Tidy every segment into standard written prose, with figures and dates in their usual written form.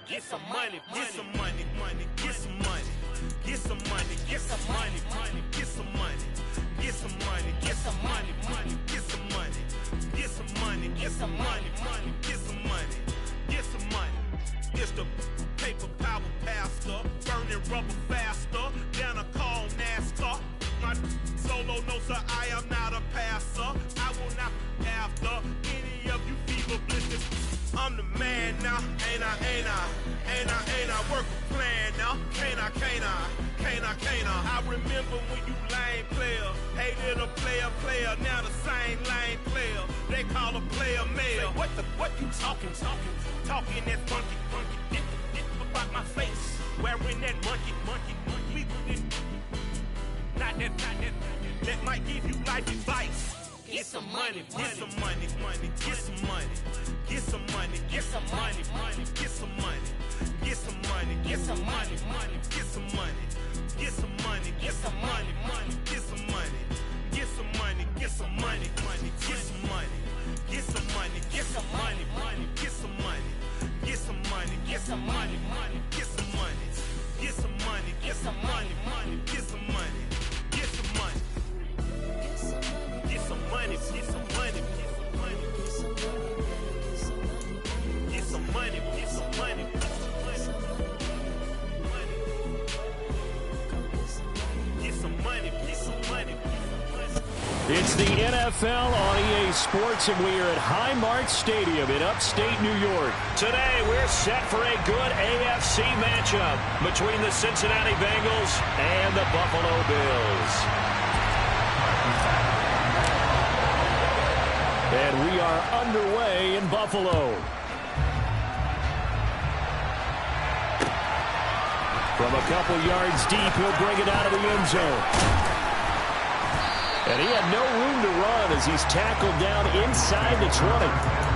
get some money, get some money, money, get some money, get some money, get some money, money, get some money, get some money, get some money, money, get some money, get some money, get some money, money, get some money, get some money. It's the paper power pastor, burning rubber faster than a call NASCAR. My solo no sir, I am not a passer. I will not after any of you fever blisters. I'm the man now, ain't I, ain't I, ain't I, ain't I, work a plan now, can't I, can't I, can't I, can't I. I remember when you lame player, hated a player, now the same lame player, they call a player mayor. What you talking that funky, about my face, wearing that monkey, not that, that might give you life advice. Get some money, get some money, money, get some money, get some money, get some money, money, get some money, get some money, get some money, money, get some money, get some money, get some money, money, get some money, get some money, get some money, money, get some money, get some money, get some money, money, get some money, get some money, get some money, money, get some money, get some money, get some money, money, get some money, get some money. Get some money, get some money, get some money, get some money, get some money, get some money, get some money. It's the NFL on EA Sports, and we are at Highmark Stadium in upstate New York. Today, we're set for a good AFC matchup between the Cincinnati Bengals and the Buffalo Bills. And we are underway in Buffalo. From a couple yards deep, he'll bring it out of the end zone. And he had no room to run as he's tackled down inside the 20.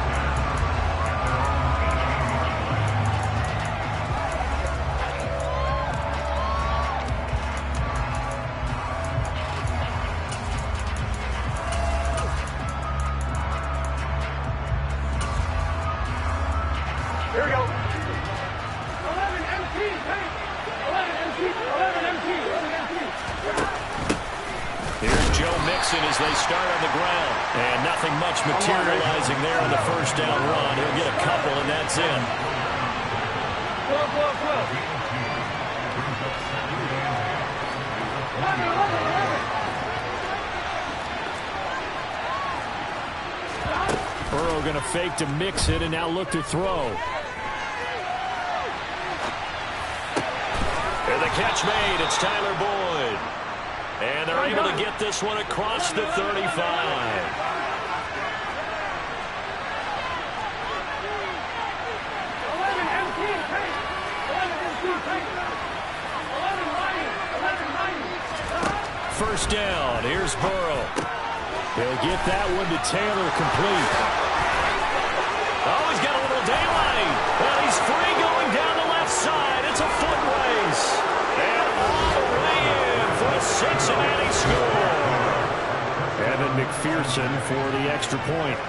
As they start on the ground. And nothing much materializing there on the first down run. He'll get a couple, and that's in. Burrow going to fake to mix it and now look to throw. And the catch made. It's Tyler Boyd. And they're able to get this one across the 35. First down. Here's Burrow. He'll get that one to Taylor complete. Oh, he's got a little daylight. Well, he's free going down the left side. It's a foot race. And all the way in for a Cincinnati score. Evan McPherson for the extra point.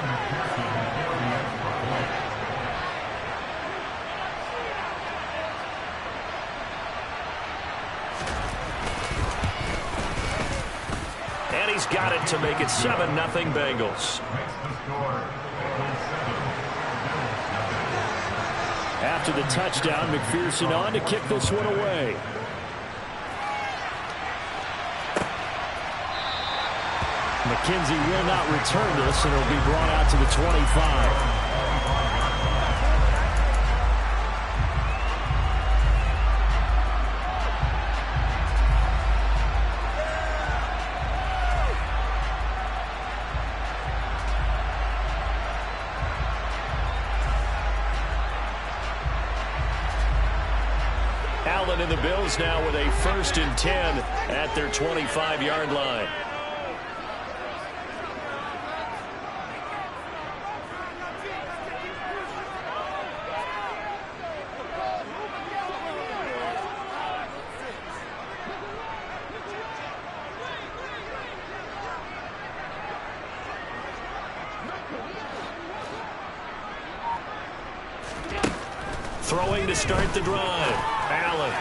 And he's got it to make it 7-0 Bengals. After the touchdown, McPherson on to kick this one away. McKenzie will not return this, and it'll be brought out to the 25. Allen and the Bills now with a 1st and 10 at their 25-yard line. Throwing to start the drive. Allen.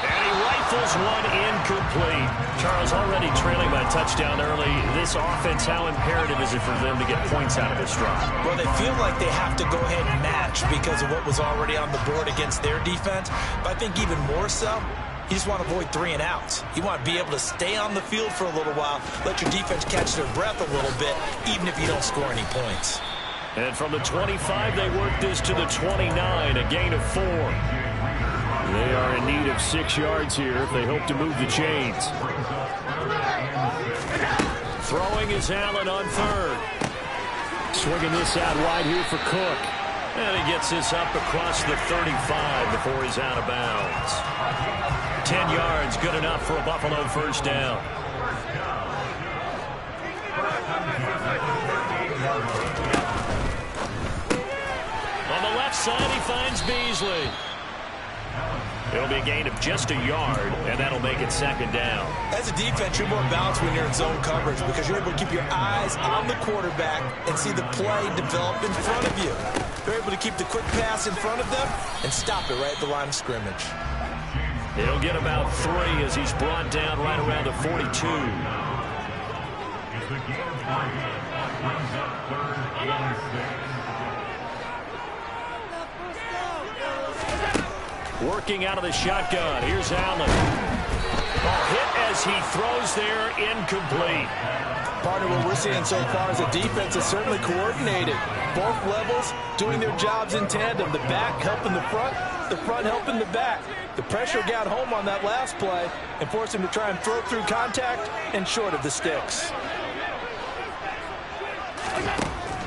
And he rifles one incomplete. Charles, already trailing by a touchdown early. This offense, how imperative is it for them to get points out of this drive? Well, they feel like they have to go ahead and match because of what was already on the board against their defense. But I think even more so, you just want to avoid 3 and outs. You want to be able to stay on the field for a little while, let your defense catch their breath a little bit, even if you don't score any points. And from the 25, they work this to the 29, a gain of 4. They are in need of 6 yards here if they hope to move the chains. Throwing is Allen on third. Swinging this out wide here for Cook. And he gets this up across the 35 before he's out of bounds. 10 yards, good enough for a Buffalo first down. On the left side, he finds Beasley. It'll be a gain of just a yard, and that'll make it second down. As a defense, you're more balanced when you're in zone coverage because you're able to keep your eyes on the quarterback and see the play develop in front of you. You're able to keep the quick pass in front of them and stop it right at the line of scrimmage. He'll get about 3 as he's brought down right around the 42. Working out of the shotgun. Here's Allen. Hit as he throws there, incomplete. Partner, what we're seeing so far is the defense is certainly coordinated. Both levels doing their jobs in tandem. The back helping the front helping the back. The pressure got home on that last play and forced him to try and throw through contact and short of the sticks.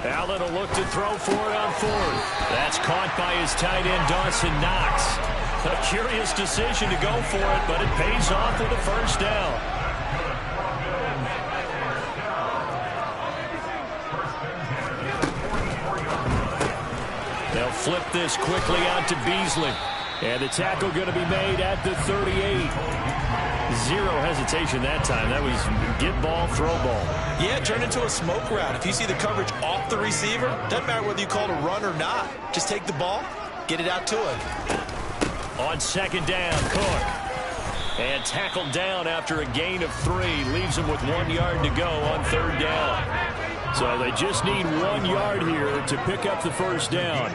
Allen will look to throw for it on fourth. That's caught by his tight end, Dawson Knox. A curious decision to go for it, but it pays off with a first down. They'll flip this quickly out to Beasley. And the tackle going to be made at the 38. Zero hesitation that time. That was get ball, throw ball. Yeah, turn into a smoke route. If you see the coverage off the receiver, doesn't matter whether you call it a run or not. Just take the ball, get it out to him. On second down, Cook. And tackled down after a gain of 3. Leaves him with 1 yard to go on third down. So they just need 1 yard here to pick up the first down.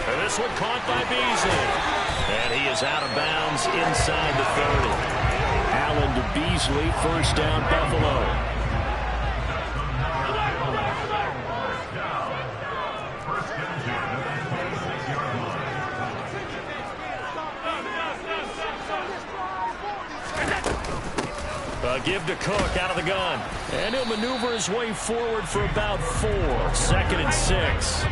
And this one caught by Beasley. And he is out of bounds inside the 30. Allen to Beasley, first down, Buffalo. Give to Cook out of the gun. And he'll maneuver his way forward for about 4. Second and 6.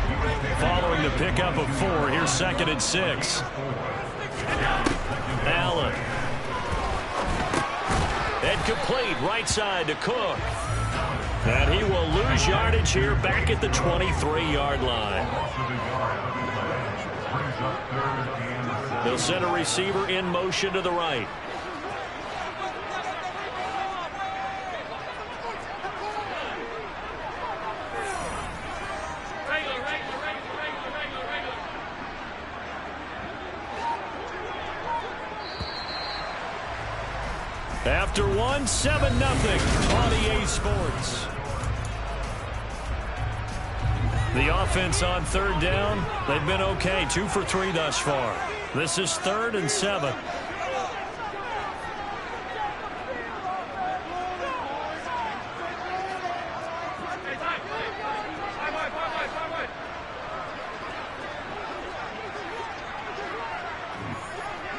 Following the pickup of 4, here's second and 6. Allen. And complete right side to Cook. And he will lose yardage here back at the 23-yard line. They'll send a receiver in motion to the right. After 1, 7-0 on EA Sports. The offense on third down, they've been okay. 2 for 3 thus far. This is 3rd and 7.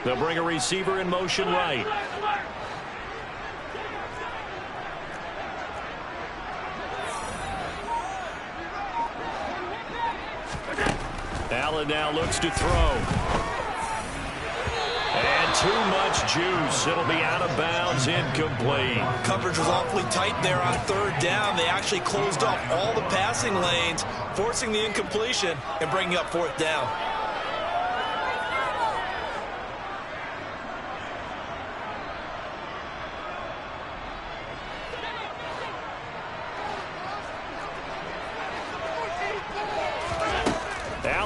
They'll bring a receiver in motion right. Allen now looks to throw. And too much juice. It'll be out of bounds, incomplete. Coverage was awfully tight there on third down. They actually closed off all the passing lanes, forcing the incompletion and bringing up fourth down.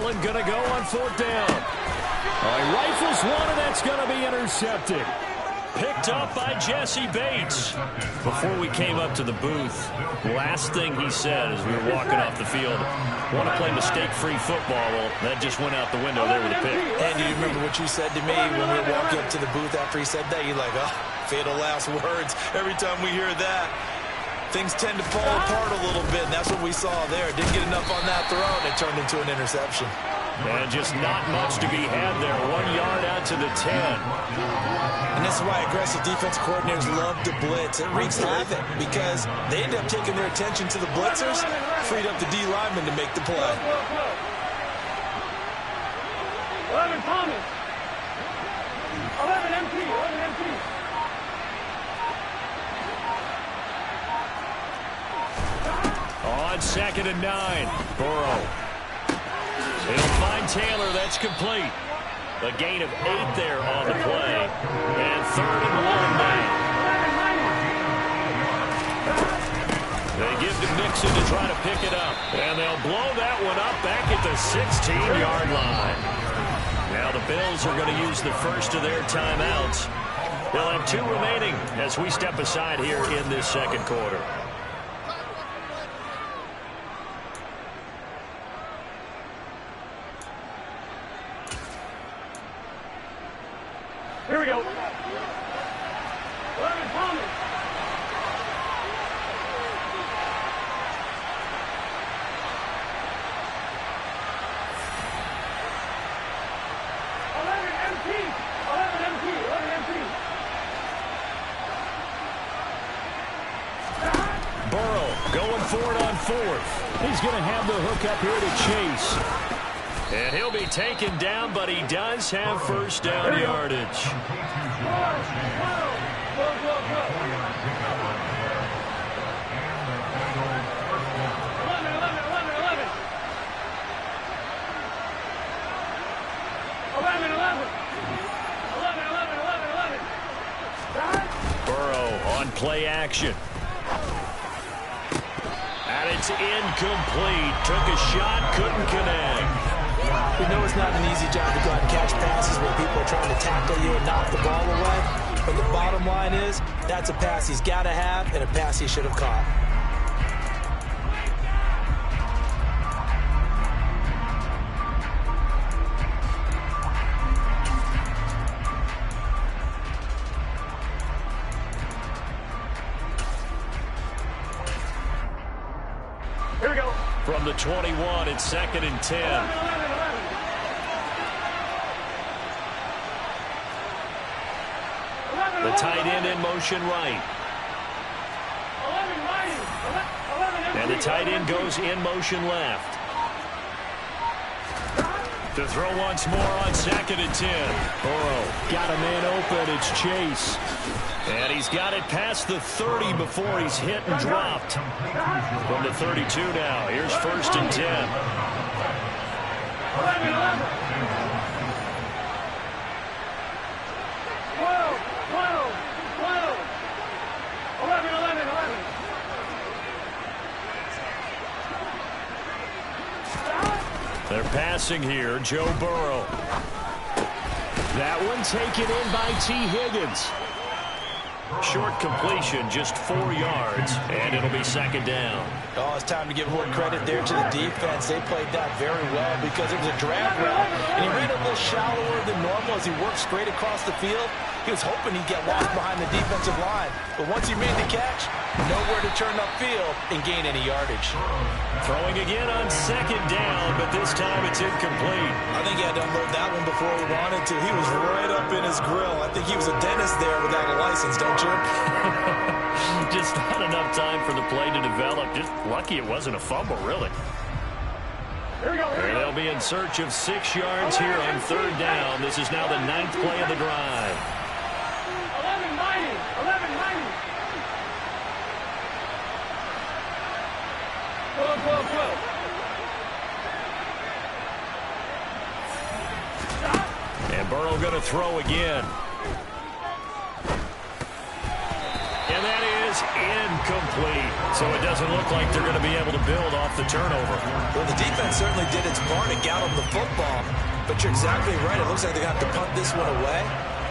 Allen going to go on 4th down. He rifles one, and that's going to be intercepted. Picked up by Jesse Bates. Before we came up to the booth, last thing he said as we were walking off the field, want to play mistake-free football. Well, that just went out the window there with a pick. And do you remember what you said to me when we were walking up to the booth after he said that? You're like, oh, fatal last words. Every time we hear that, things tend to fall apart a little bit, and that's what we saw there. Didn't get enough on that throw, and it turned into an interception. And just not much to be had there. 1 yard out to the 10. And this is why aggressive defense coordinators love to blitz. It wreaks havoc because they end up taking their attention to the blitzers, freed up the D lineman to make the play. 11 Thomas. 11 MT. 11 MT. On 2nd and 9, Burrow. He'll find Taylor. That's complete. A gain of 8 there on the play. And 3rd and 1 now. They give to Mixon to try to pick it up. And they'll blow that one up back at the 16-yard line. Now the Bills are going to use the first of their timeouts. They'll have 2 remaining as we step aside here in this second quarter. Here we go. 11 Thomas. 11 MT. 11 MT. 11 MT. Burrow going for it on 4th. He's going to have the hook up here to Chase. And he'll be taken down, but he does have first down yardage. Burrow on play action. And it's incomplete. Took a shot, couldn't connect. We know it's not an easy job to go out and catch passes when people are trying to tackle you and knock the ball away. But the bottom line is, that's a pass he's got to have and a pass he should have caught. Here we go. From the 21, it's 2nd and 10. The tight end in motion right. And the tight end goes in motion left. To throw once more on 2nd and 10. Burrow got a man open. It's Chase. And he's got it past the 30 before he's hit and dropped. From the 32 now. Here's 1st and 10. 11. They're passing here. Joe Burrow. That one taken in by T. Higgins. Short completion, just 4 yards, and it'll be 2nd down. Oh, it's time to give more credit there to the defense. They played that very well because it was a drag route, and he ran a little shallower than normal as he worked straight across the field. He was hoping he'd get lost behind the defensive line, but once he made the catch, nowhere to turn upfield and gain any yardage. Throwing again on 2nd down, but this time it's incomplete. I think he had to unload that one before he wanted to. He was right up in his grill. I think he was a dentist there without a license, don't you? Just not enough time for the play to develop. Just lucky it wasn't a fumble, really. Here we go. And they'll be in search of 6 yards here on 3rd down. This is now the 9th play of the drive. 11-90. 12. And Burrow going to throw again. And that is incomplete. So it doesn't look like they're going to be able to build off the turnover. Well, the defense certainly did its part and got them the football. But you're exactly right. It looks like they're going to have to punt this one away.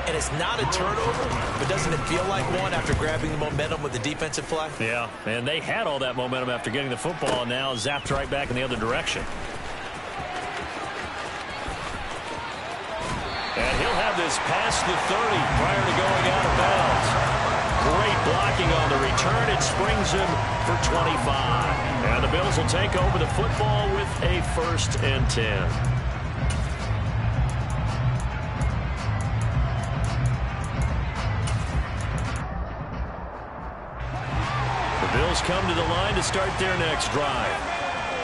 And it's not a turnover, but doesn't it feel like one after grabbing the momentum with the defensive play? Yeah, and they had all that momentum after getting the football, and now zapped right back in the other direction. And he'll have this past the 30 prior to going out of bounds. Great blocking on the return. It springs him for 25. And the Bills will take over the football with a 1st and 10. Bills come to the line to start their next drive.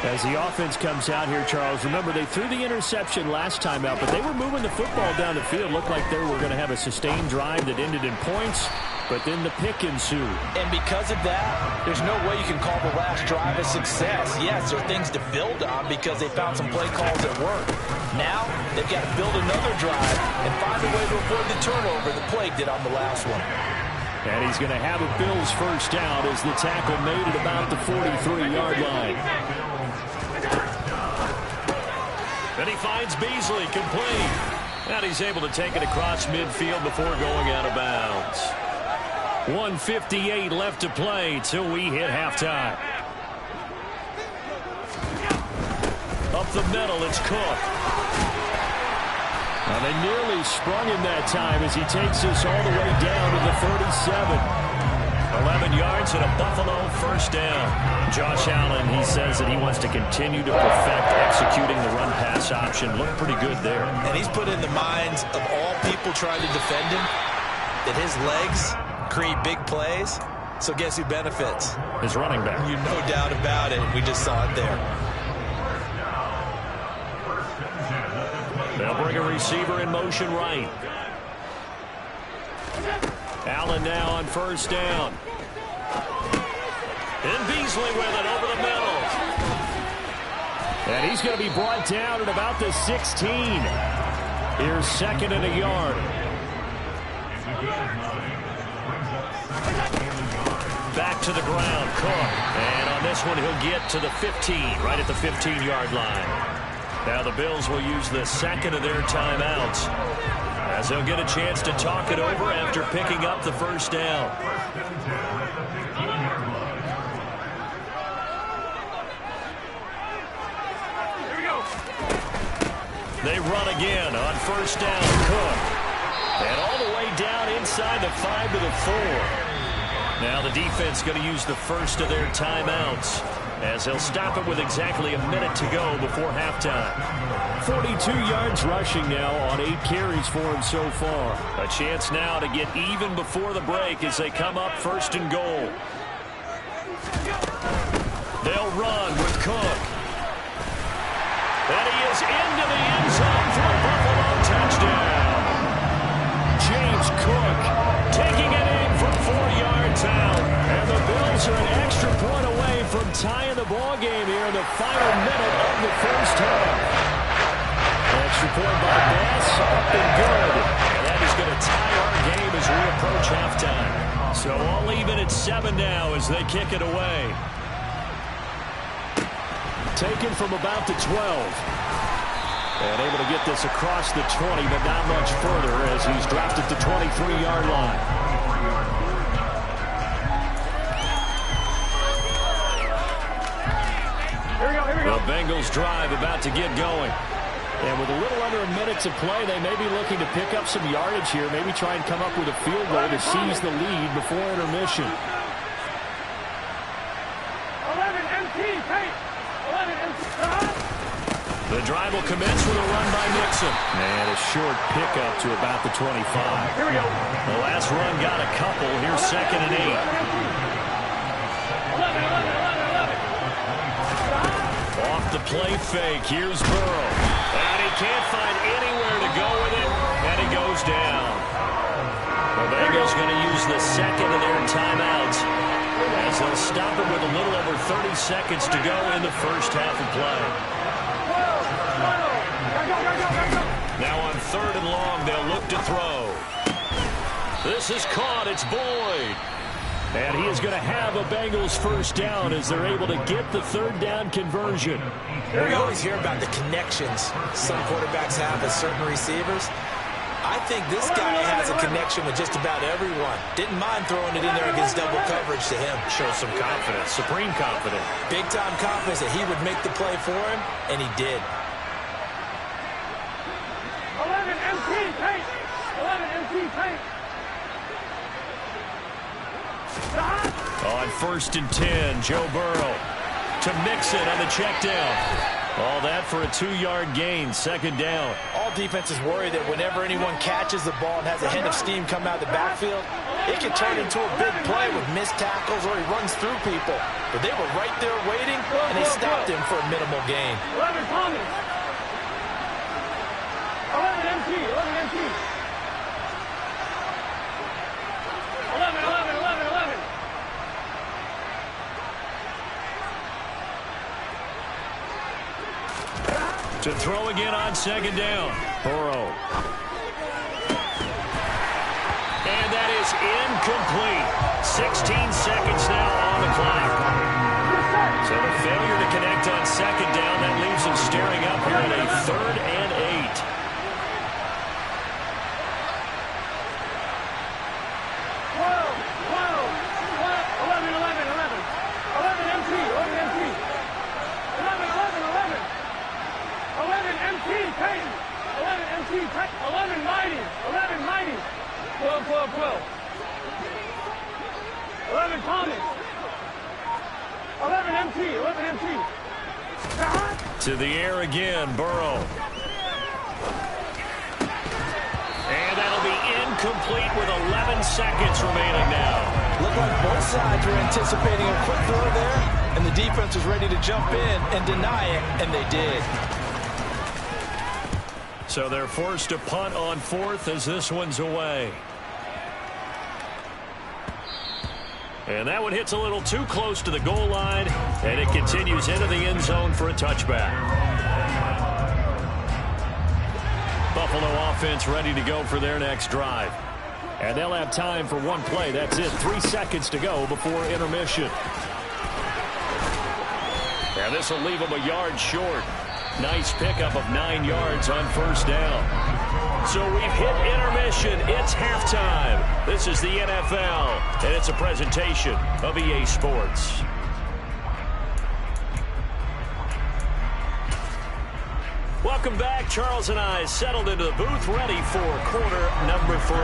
As the offense comes out here, Charles, remember they threw the interception last time out, but they were moving the football down the field. Looked like they were going to have a sustained drive that ended in points, but then the pick ensued. And because of that, there's no way you can call the last drive a success. Yes, there are things to build on because they found some play calls that work. Now, they've got to build another drive and find a way to avoid the turnover the plague did on the last one. And he's going to have a Bills 1st down as the tackle made at about the 43-yard line. And he finds Beasley complete. And he's able to take it across midfield before going out of bounds. 1:58 left to play till we hit halftime. Up the middle, it's Cook. Now they nearly sprung him that time as he takes us all the way down to the 37. 11 yards and a Buffalo 1st down. Josh Allen, he says that he wants to continue to perfect executing the run-pass option. Looked pretty good there. And he's put in the minds of all people trying to defend him that his legs create big plays. So guess who benefits? His running back. You no doubt about it. We just saw it there. They'll bring a receiver in motion right. Allen now on 1st down. And Beasley with it over the middle. And he's going to be brought down at about the 16. Here's 2nd and a yard. Back to the ground, Cook. And on this one, he'll get to the 15, right at the 15-yard line. Now the Bills will use the 2nd of their timeouts as they'll get a chance to talk it over after picking up the 1st down. Here we go. They run again on 1st down, Cook. And all the way down inside the 5 to the 4. Now the defense going to use the 1st of their timeouts as they'll stop it with exactly a minute to go before halftime. 42 yards rushing now on 8 carries for him so far. A chance now to get even before the break as they come up 1st and goal. They'll run with Cook. And he is into the end zone for a Buffalo touchdown. James Cook taking it in from 4 yards out. And the Bills are an extra point away from tying the ball game here in the final minute of the 1st half. Extra point by Bass, up and good. And that is going to tie our game as we approach halftime. So all even at 7 now as they kick it away. Taken from about the 12. And able to get this across the 20, but not much further as he's dropped at the 23-yard line. Here we go, here we go. The Bengals drive about to get going. And with a little under a minute to play, they may be looking to pick up some yardage here, maybe try and come up with a field goal to seize the lead before intermission. 11 MT, pace. 11 MT. The drive will commence with a run by Nixon. And a short pickup to about the 25. Here we go. The last run got a couple. Here's 2nd and 8. 11. Off the play fake. Here's Burrow. And he can't find anywhere to go with it. And he goes down. The Bengals going to use the 2nd of their timeouts as they'll stop it with a little over 30 seconds to go in the 1st half of play. Now on 3rd and long, they'll look to throw. This is caught. It's Boyd. And he is going to have a Bengals first down as they're able to get the third down conversion. We always hear about the connections some quarterbacks have with certain receivers. I think this guy has a connection with just about everyone. Didn't mind throwing it in there against double coverage to him. Shows some confidence, supreme confidence. Big-time confidence that he would make the play for him, and he did. 11 MT, paint. 11 MT, paint. On 1st and 10, Joe Burrow to Mixon on the check down. All that for a 2-yard gain, 2nd down. All defenses worry that whenever anyone catches the ball and has a head of steam come out of the backfield, it can turn into a big play with missed tackles or he runs through people. But they were right there waiting, and they stopped him for a minimal gain. 11 Thomas. 11 MT, 11 MT. 11, 11, 11, 11. To throw again on 2nd down. Burrow. And that is incomplete. 16 seconds now on the clock. So the failure to connect on 2nd down, that leaves them staring up here at a 3rd and 8. Payton, 11 MT, 11 Mighty, 11 Mighty, 12, 12, 12. 11 Thomas, 11 MT, 11 MT. To the air again, Burrow. And that'll be incomplete with 11 seconds remaining now. Looked like both sides were anticipating a quick throw there, and the defense was ready to jump in and deny it, and they did. So they're forced to punt on 4th as this one's away. And that one hits a little too close to the goal line, and it continues into the end zone for a touchback. Buffalo offense ready to go for their next drive. And they'll have time for one play. That's it. 3 seconds to go before intermission. And this will leave them a yard short. Nice pickup of 9 yards on 1st down. So we've hit intermission. It's halftime. This is the NFL, and it's a presentation of EA Sports. Welcome back. Charles and I settled into the booth, ready for quarter number 3.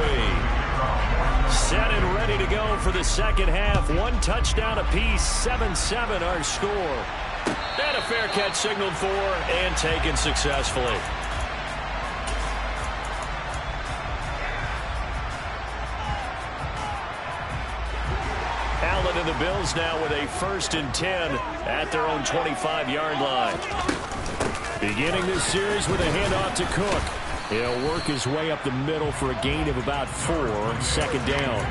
Set and ready to go for the second half. 1 touchdown apiece, 7-7 our score. And a fair catch signaled for and taken successfully. Allen and the Bills now with a 1st and 10 at their own 25-yard line. Beginning this series with a handoff to Cook. He'll work his way up the middle for a gain of about 4, 2nd down.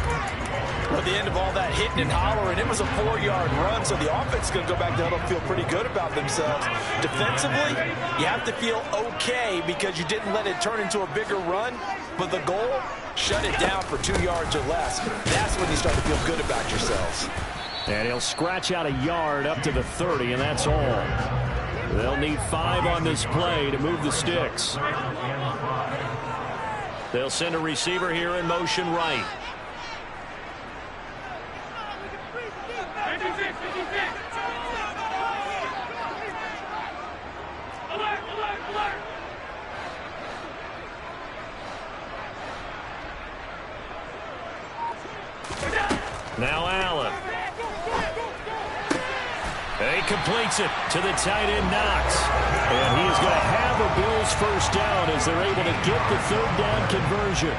At the end of all that hitting and hollering, it was a 4-yard run, so the offense is going to go back down and feel pretty good about themselves. Defensively, you have to feel okay because you didn't let it turn into a bigger run, but the goal, shut it down for 2 yards or less. That's when you start to feel good about yourselves. And he'll scratch out a yard up to the 30, and that's all. They'll need 5 on this play to move the sticks. They'll send a receiver here in motion right. 56, 56. Alert, alert, alert. Now Allen. He completes it to the tight end, Knox. And he is going to have a Bills first down as they're able to get the 3rd down conversion.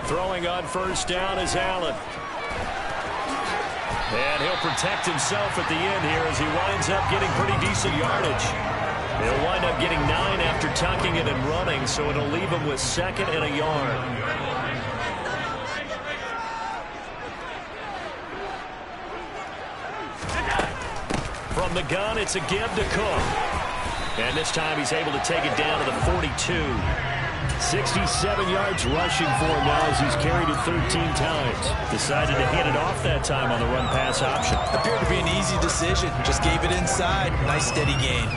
Throwing on 1st down is Allen. And he'll protect himself at the end here as he winds up getting pretty decent yardage. He'll wind up getting 9 after tucking it and running, so it'll leave him with 2nd and a yard. From the gun, it's a give to Cook. And this time he's able to take it down to the 42. 67 yards rushing for him now as he's carried it 13 times. Decided to hand it off that time on the run-pass option. Appeared to be an easy decision. Just gave it inside. Nice steady gain.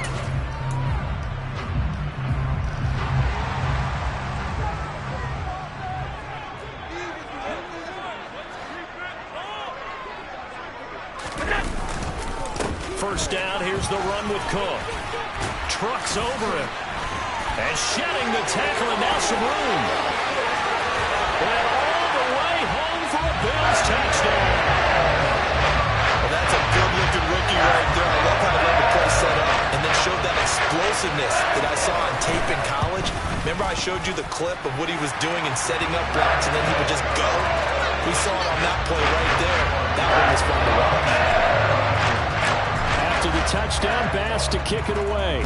First down, here's the run with Cook. Trucks over him. And shedding the tackle, and now some room. And all the way home for a Bills touchdown. Well, that's a good-looking rookie right there. I love how he let the play set up and then showed that explosiveness that I saw on tape in college. Remember I showed you the clip of what he was doing and setting up blocks, and then he would just go? We saw it on that play right there. That one was fun to watch. After the touchdown, Bass to kick it away.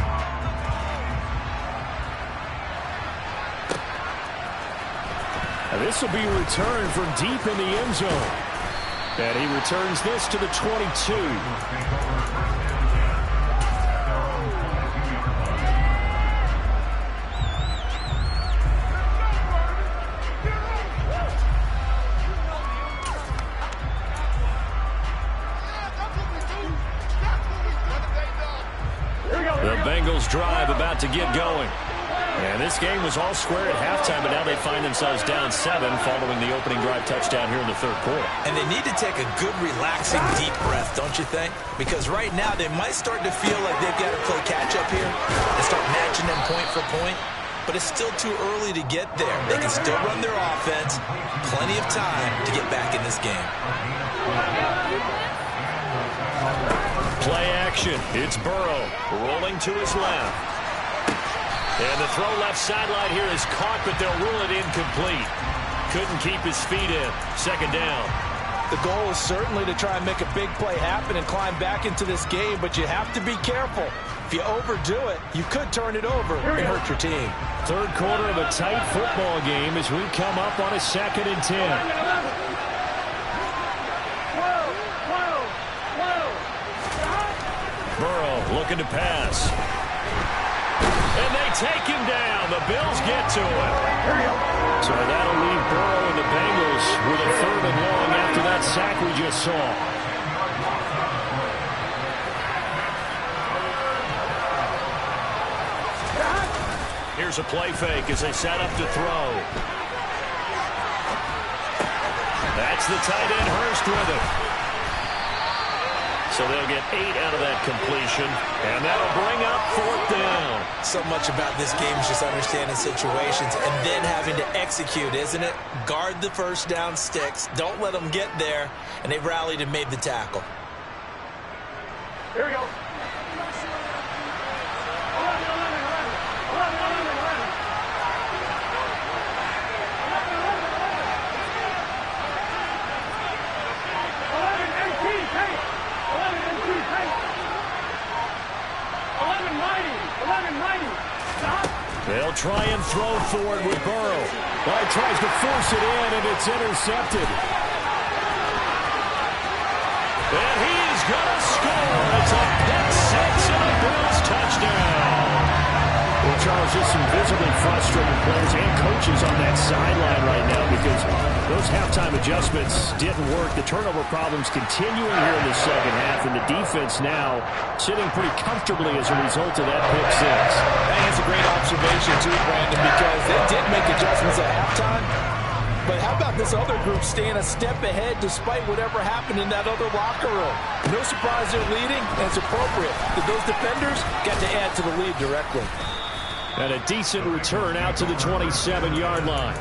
And this will be returned from deep in the end zone. And he returns this to the 22. The Bengals drive about to get going. And this game was all square at halftime, but now they find themselves down 7 following the opening drive touchdown here in the third quarter. And they need to take a good, relaxing, deep breath, don't you think? Because right now they might start to feel like they've got to play catch-up here and start matching them point for point. But it's still too early to get there. They can still run their offense. Plenty of time to get back in this game. Play action. It's Burrow rolling to his left. And the throw left sideline here is caught, but they'll rule it incomplete. Couldn't keep his feet in. Second down. The goal is certainly to try and make a big play happen and climb back into this game, but you have to be careful. If you overdo it, you could turn it over and hurt your team. Third quarter of a tight football game as we come up on a 2nd and 10. Burrow looking to pass. And they take him down. The Bills get to him. So that'll leave Burrow and the Bengals with a 3rd and long after that sack we just saw. Here's a play fake as they set up to throw. That's the tight end Hurst with it. So they'll get 8 out of that completion, and that'll bring up 4th down. So much about this game is just understanding situations and then having to execute, isn't it? Guard the first down sticks. Don't let them get there, and they rallied and made the tackle. Here we go. They'll try and throw forward with Burrow. Well, he tries to force it in, and it's intercepted. And he is going to score. It's a pick six and a Bills touchdown. Well, Charles, just some visibly frustrated players and coaches on that sideline right now because those halftime adjustments didn't work. The turnover problems continuing here in the second half, and the defense now sitting pretty comfortably as a result of that pick six. That's a great observation, too, Brandon, because they did make adjustments at halftime. But how about this other group staying a step ahead despite whatever happened in that other locker room? No surprise they're leading, and it's appropriate that those defenders got to add to the lead directly. And a decent return out to the 27-yard line.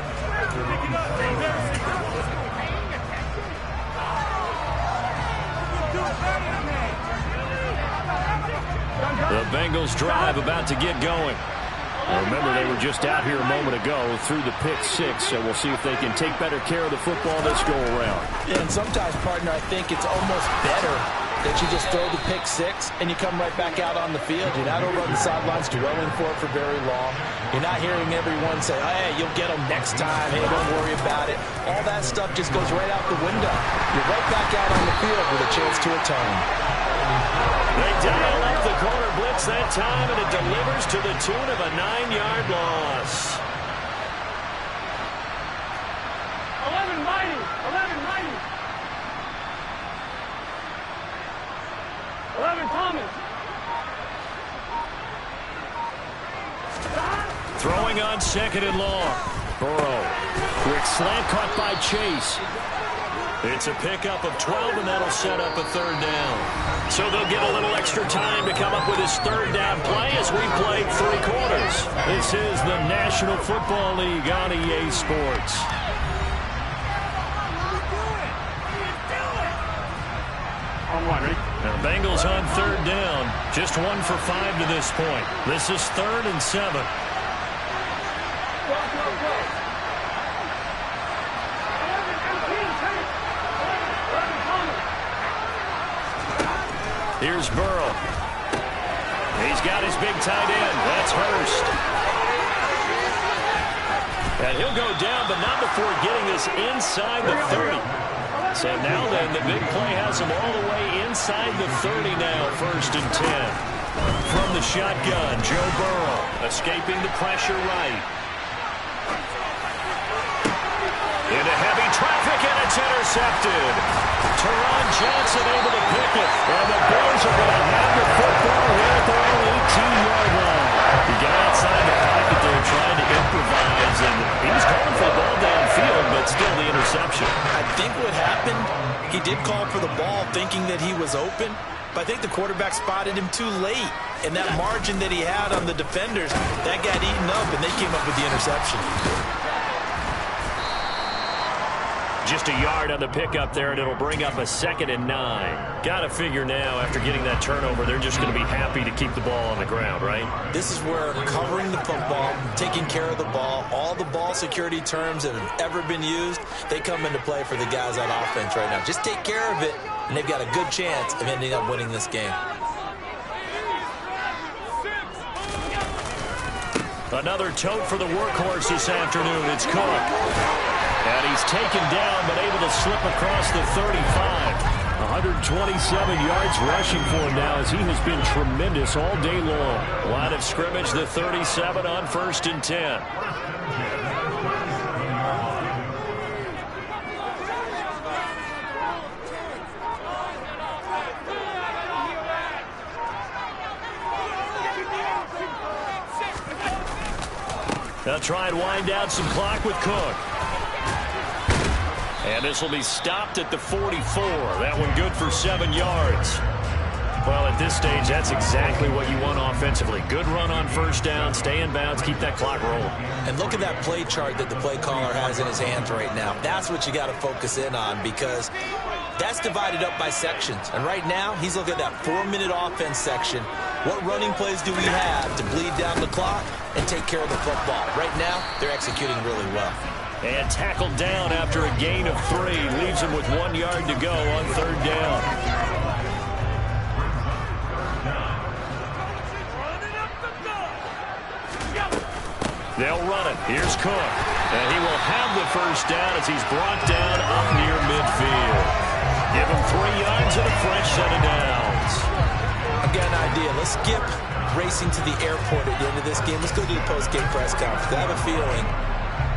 The Bengals drive about to get going. Remember, they were just out here a moment ago through the pick six, so we'll see if they can take better care of the football this go-around. Yeah, and sometimes, partner, I think it's almost better that you just throw the pick six and you come right back out on the field. You're not over on the sidelines dwelling for it for very long. You're not hearing everyone say, hey, you'll get them next time. Hey, don't worry about it. All that stuff just goes right out the window. You're right back out on the field with a chance to atone. They dial up the corner blitz that time, and it delivers to the tune of a 9-yard loss. going on 2nd and long. Burrow. Quick slant caught by Chase. It's a pickup of 12, and that'll set up a 3rd down. So they'll get a little extra time to come up with his 3rd down play as we played 3 quarters. This is the National Football League on EA Sports. Now Bengals on 3rd down. Just 1 for 5 to this point. This is 3rd and 7. Here's Burrow. He's got his big tight end. That's Hurst. And he'll go down, but not before getting this inside the 30. So now then, the big play has him all the way inside the 30 now, 1st and 10. From the shotgun, Joe Burrow escaping the pressure right. Into heavy traffic, and it's intercepted. Teron Johnson able to pick it. And the Bears are going to have the football here at their own 18-yard line. He got outside the pocket there trying to improvise, and he was calling for the ball downfield, but still the interception. I think what happened, he did call for the ball thinking that he was open, but I think the quarterback spotted him too late. And that margin that he had on the defenders, that got eaten up, and they came up with the interception. Just a yard on the pickup there, and it'll bring up a 2nd and 9. Got to figure now, after getting that turnover, they're just going to be happy to keep the ball on the ground, right? This is where covering the football, taking care of the ball, all the ball security terms that have ever been used, they come into play for the guys on offense right now. Just take care of it, and they've got a good chance of ending up winning this game. Another tote for the workhorse this afternoon. It's Cook. And he's taken down, but able to slip across the 35. 127 yards rushing for him now, as he has been tremendous all day long. Line of scrimmage, the 37 on 1st and 10. They'll try and wind down some clock with Cook. And this will be stopped at the 44. That one good for 7 yards. Well, at this stage, that's exactly what you want offensively. Good run on 1st down, stay in bounds, keep that clock rolling. And look at that play chart that the play caller has in his hands right now. That's what you got to focus in on, because that's divided up by sections. And right now, he's looking at that 4-minute offense section. What running plays do we have to bleed down the clock and take care of the football? Right now, they're executing really well. And tackled down after a gain of 3. Leaves him with 1 yard to go on 3rd down. They'll run it. Here's Cook. And he will have the 1st down as he's brought down up near midfield. Give him 3 yards and a fresh set of downs. I've got an idea. Let's skip racing to the airport at the end of this game. Let's go to the post-game press conference. I have a feeling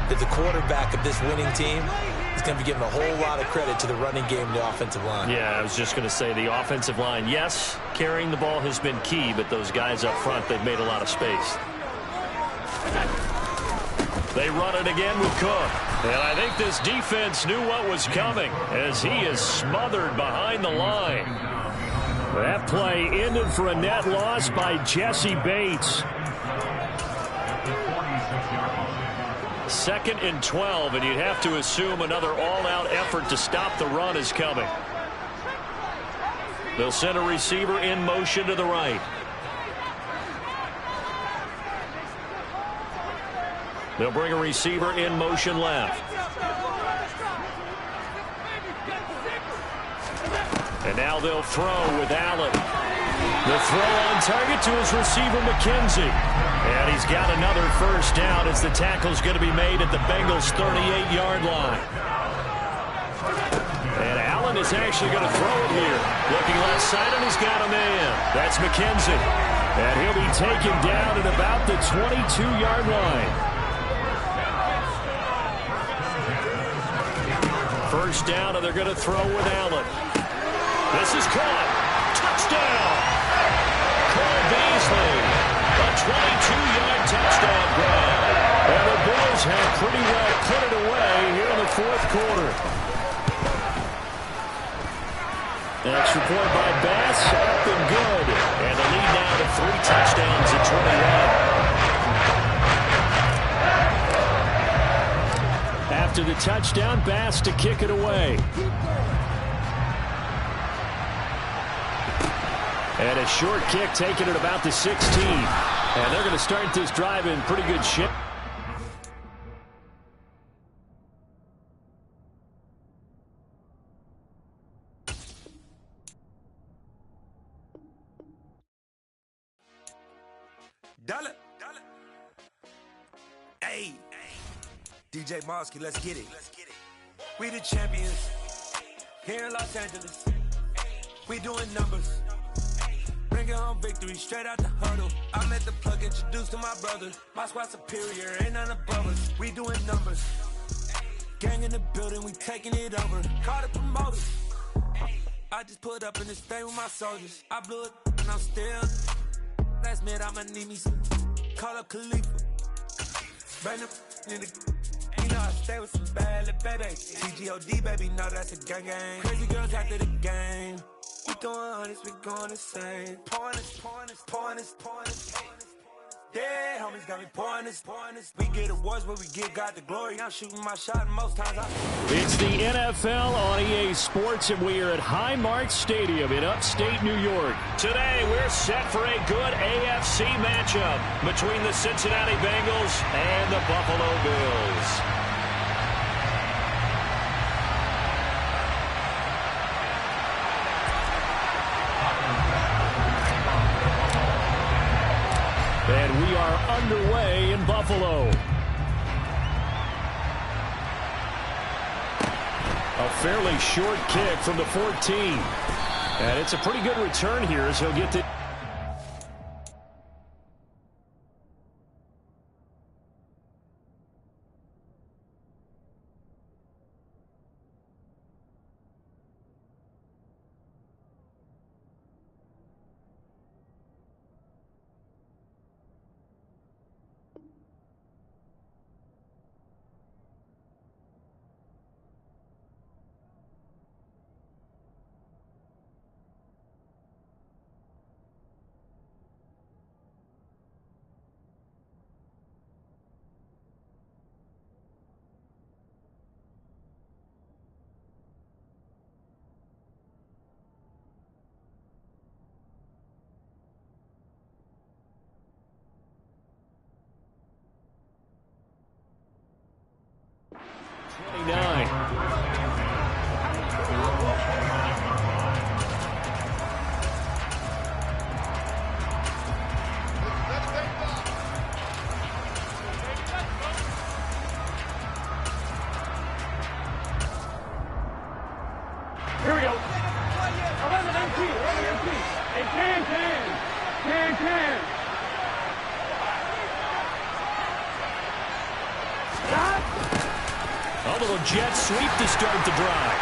that the quarterback of this winning team is going to be giving a whole lot of credit to the running game and the offensive line. Yeah, I was just going to say the offensive line, yes, carrying the ball has been key, but those guys up front, they've made a lot of space. They run it again with Cook. And I think this defense knew what was coming, as he is smothered behind the line. That play ended for a net loss by Jesse Bates. 2nd and 12, and you'd have to assume another all-out effort to stop the run is coming. They'll send a receiver in motion to the right. They'll bring a receiver in motion left. And now they'll throw with Allen. The throw on target to his receiver, McKenzie. And he's got another 1st down as the tackle's going to be made at the Bengals' 38-yard line. And Allen is actually going to throw it here. Looking left side, and he's got a man. That's McKenzie. And he'll be taken down at about the 22-yard line. 1st down, and they're going to throw with Allen. This is caught. Touchdown. Cole Beasley. A 22-yard touchdown grab. Bengals have pretty well put it away here in the fourth quarter. Extra point by Bass, up and good. And the lead now to 3 touchdowns at 21. After the touchdown, Bass to kick it away. And a short kick taken at about the 16. And they're going to start this drive in pretty good shape. Dollar. Hey, DJ Mosky, let's get it. We the champions here in Los Angeles. We doing numbers. Bringing home victory straight out the huddle. I met the plug, introduced to my brother. My squad superior, ain't none above us. We doing numbers. Gang in the building, we taking it over. Call the promoters. I just put up in this thing with my soldiers. I blew it and I'm still. Last minute I'ma need me some. Call up Khalifa. Bring them in the. You know I stay with some bad little baby. TGOD baby, know that's a gang gang. Crazy girls after the game. We doing honest, we going insane. Pouring this. Yeah, homies got me pouring this. We get awards where we give God the glory. I'm shooting my shot and most times It's the NFL on EA Sports, and we are at Highmark Stadium in upstate New York. Today, we're set for a good AFC matchup between the Cincinnati Bengals and the Buffalo Bills. And we are underway in Buffalo. A fairly short kick from the 14. And it's a pretty good return here as he'll get to... Here we go. 11 MP. And can. A little jet sweep to start the drive.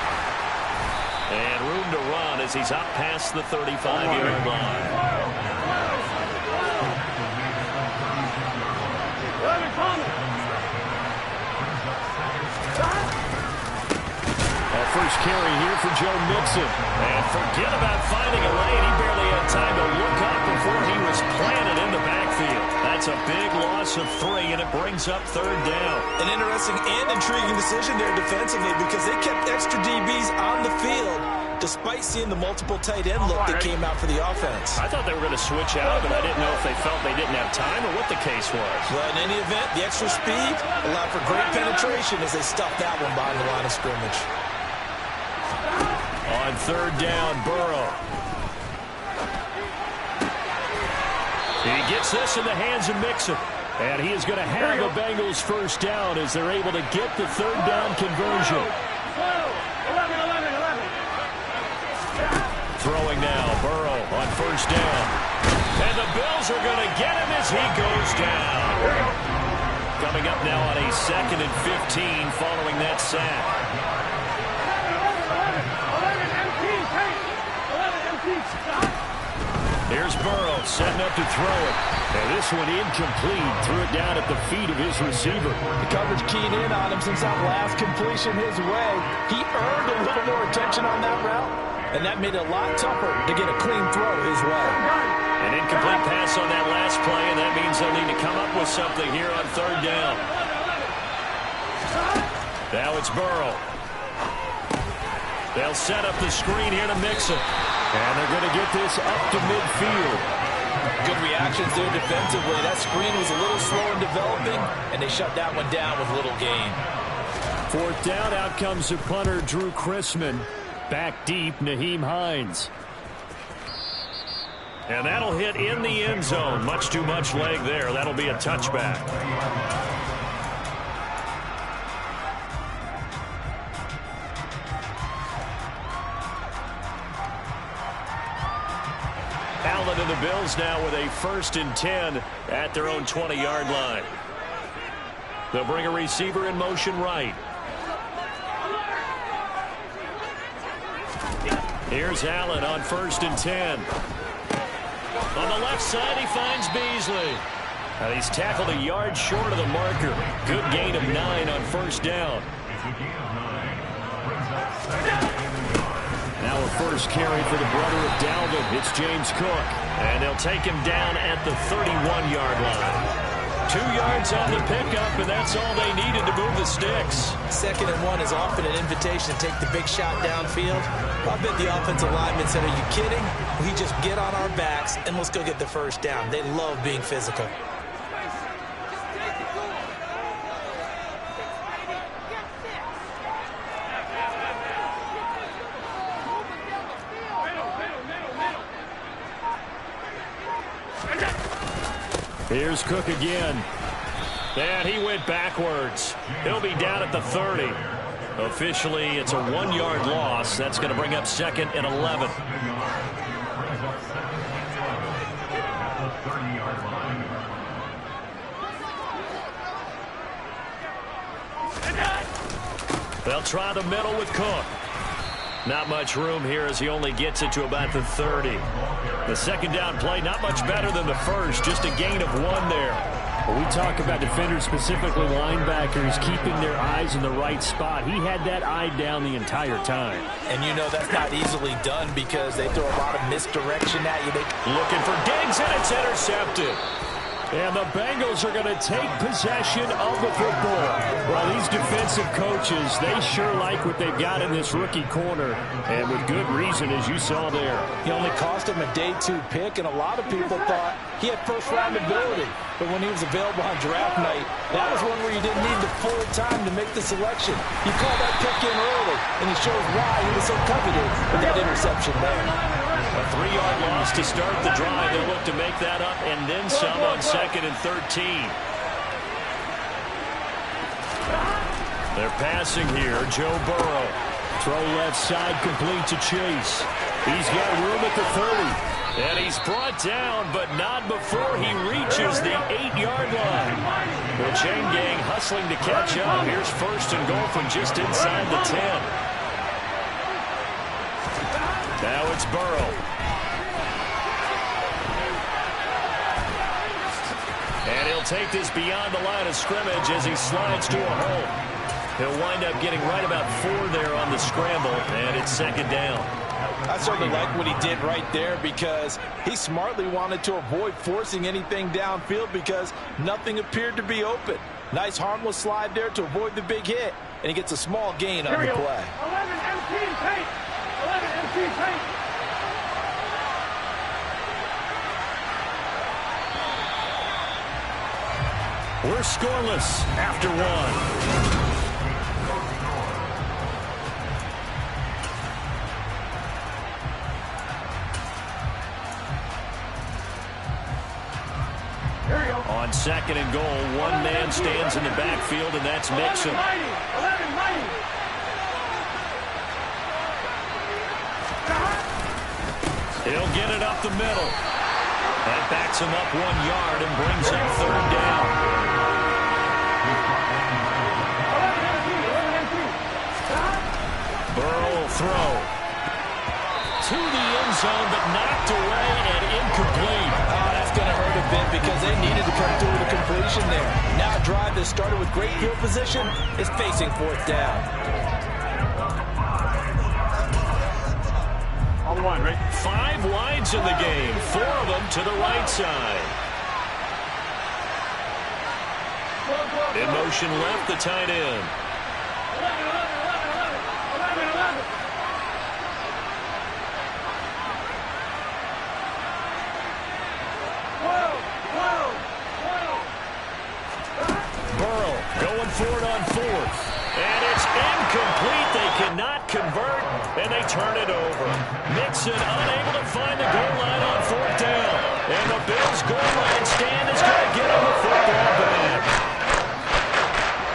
And room to run as he's out past the 35-yard line. First carry here for Joe Mixon. And forget about finding a lane. He barely had time to look up before he was planted in the backfield. That's a big loss of 3, and it brings up 3rd down. An interesting and intriguing decision there defensively because they kept extra DBs on the field despite seeing the multiple tight end look that came out for the offense. I thought they were going to switch out, but I didn't know if they felt they didn't have time or what the case was. But in any event, the extra speed allowed for great penetration as they stuffed that one behind the line of scrimmage. On 3rd down, Burrow. He gets this in the hands of Mixon. And he is going to have the Bengals first down as they're able to get the 3rd down conversion. 11. Throwing now, Burrow on 1st down. And the Bills are going to get him as he goes down. Coming up now on a 2nd and 15 following that sack. Here's Burrow setting up to throw it. And this one incomplete. Threw it down at the feet of his receiver. The coverage keyed in on him since that last completion his way. He earned a little more attention on that route, and that made it a lot tougher to get a clean throw his way. An incomplete pass on that last play, and that means they'll need to come up with something here on third down. Now it's Burrow. They'll set up the screen here to Mixon. And they're going to get this up to midfield. Good reactions there defensively. That screen was a little slow in developing, and they shut that one down with little gain. Fourth down, out comes the punter, Drew Chrisman. Back deep, Nyheim Hines. And that'll hit in the end zone. Much too much leg there. That'll be a touchback. Allen and the Bills now with a 1st and 10 at their own 20-yard line. They'll bring a receiver in motion right. Here's Allen on 1st and 10. On the left side, he finds Beasley. Now he's tackled a yard short of the marker. Good gain of 9 on 1st down. Now a first carry for the brother of Dalvin. It's James Cook. And they'll take him down at the 31-yard line. 2 yards on the pickup, and that's all they needed to move the sticks. 2nd and 1 is often an invitation to take the big shot downfield. I bet the offensive lineman said, "Are you kidding? We just get on our backs and let's go get the first down." They love being physical. Here's Cook again. And he went backwards. He'll be down at the 30. Officially, it's a 1-yard loss. That's going to bring up 2nd and 11. They'll try the middle with Cook. Not much room here as he only gets it to about the 30. The 2nd down play, not much better than the first, just a gain of 1 there. When we talk about defenders, specifically linebackers, keeping their eyes in the right spot, he had that eye down the entire time. And you know that's not easily done because they throw a lot of misdirection at you. Looking for Diggs, and it's intercepted. And the Bengals are going to take possession of the football. Well, these defensive coaches, they sure like what they've got in this rookie corner, and with good reason, as you saw there. He only cost him a day 2 pick, and a lot of people thought he had first-round ability. But when he was available on draft night, that was one where you didn't need the full time to make the selection. You called that pick in early, and it shows why he was so coveted with that interception there. A 3-yard loss to start the drive. They'll look to make that up and then some on 2nd and 13. They're passing here. Joe Burrow. Throw left side complete to Chase. He's got room at the 30. And he's brought down, but not before he reaches the 8-yard line. The chain gang hustling to catch up. Here's 1st and goal from just inside the 10. Now it's Burrow. And he'll take this beyond the line of scrimmage as he slides to a hole. He'll wind up getting right about 4 there on the scramble, and it's 2nd down. I certainly like what he did right there because he smartly wanted to avoid forcing anything downfield because nothing appeared to be open. Nice harmless slide there to avoid the big hit, and he gets a small gain on the play. 11 empty paint. 11 empty paint. We're scoreless after 1. On 2nd and goal, one man stands in the backfield, and that's Mixon. 11-90. He'll get it up the middle. That backs him up 1 yard and brings up 3rd down. Burrow will throw. To the end zone, but knocked away and incomplete. Oh, that's going to hurt a have been because they needed to come through with a completion there. Now a drive that started with great field position is facing fourth down. On one, right? 5 wides in the game, 4 of them to the right side. In motion left, the tight end. 11. Burrow going for it on 4th. And it's incomplete. They cannot convert, and they turn it over. Mixon unable to find the goal line on 4th down. And the Bills' goal line stand is going to get him the football back.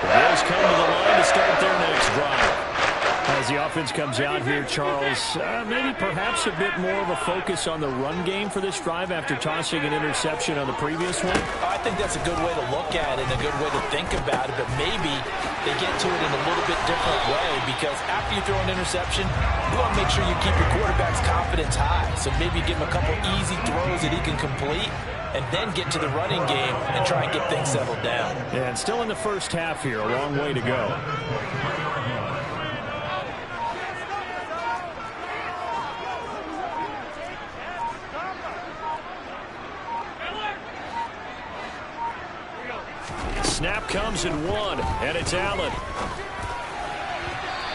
The Bills come to the line to start their next drive. As the offense comes out here, Charles, maybe perhaps a bit more of a focus on the run game for this drive after tossing an interception on the previous one? I think that's a good way to look at it and a good way to think about it, but maybe they get to it in a little bit different way because after you throw an interception, you want to make sure you keep your quarterback's confidence high. So maybe give him a couple easy throws that he can complete and then get to the running game and try and get things settled down. Yeah, and still in the first half here, a long way to go. Snap comes in 1, and it's Allen.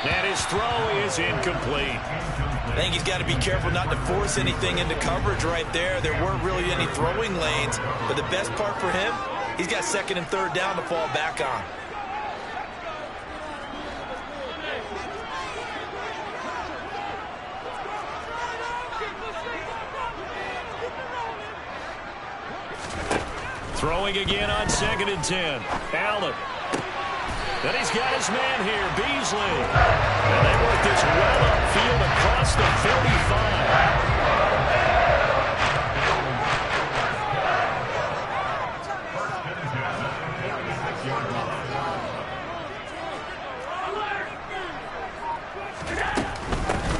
And his throw is incomplete. I think he's got to be careful not to force anything into coverage right there. There weren't really any throwing lanes, but the best part for him, he's got 2nd and 3rd down to fall back on. Throwing again on 2nd and 10. Allen. Then he's got his man here, Beasley. And they work this well upfield across the 45.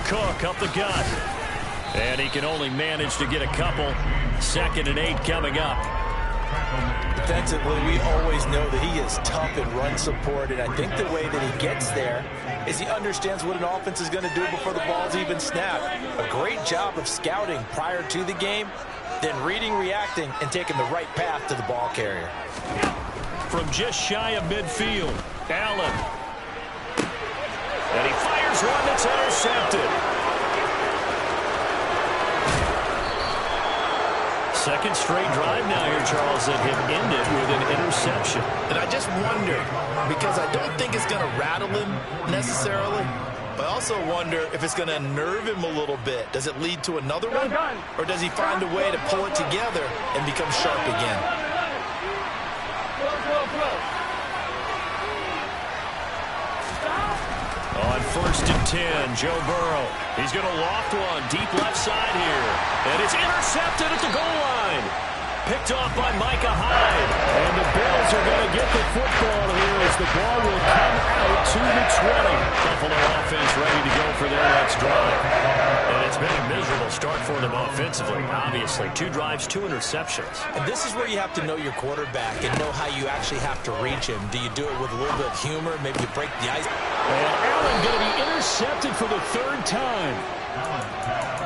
Cook up the gut. And he can only manage to get a couple. 2nd and 8 coming up. Defensively, we always know that he is tough in run support, and I think the way that he gets there is he understands what an offense is going to do before the ball's even snapped. A great job of scouting prior to the game, then reading, reacting, and taking the right path to the ball carrier. From just shy of midfield, Allen. And he fires one that's intercepted. Second straight drive now here, Charles, that have ended with an interception. And I just wonder, because I don't think it's going to rattle him necessarily, but I also wonder if it's going to unnerve him a little bit. Does it lead to another one? Or does he find a way to pull it together and become sharp again? On 1st and 10, Joe Burrow. He's going to loft one deep left side here. And it's intercepted at the goal line. Picked off by Micah Hyde. And the Bills are going to get the football here as the ball will come out to the 20. Buffalo offense ready to go for their next drive. And it's been a miserable start for them offensively. Obviously, 2 drives, 2 interceptions. And this is where you have to know your quarterback and know how you actually have to reach him. Do you do it with a little bit of humor? Maybe you break the ice. And Allen going to be intercepted for the 3rd time.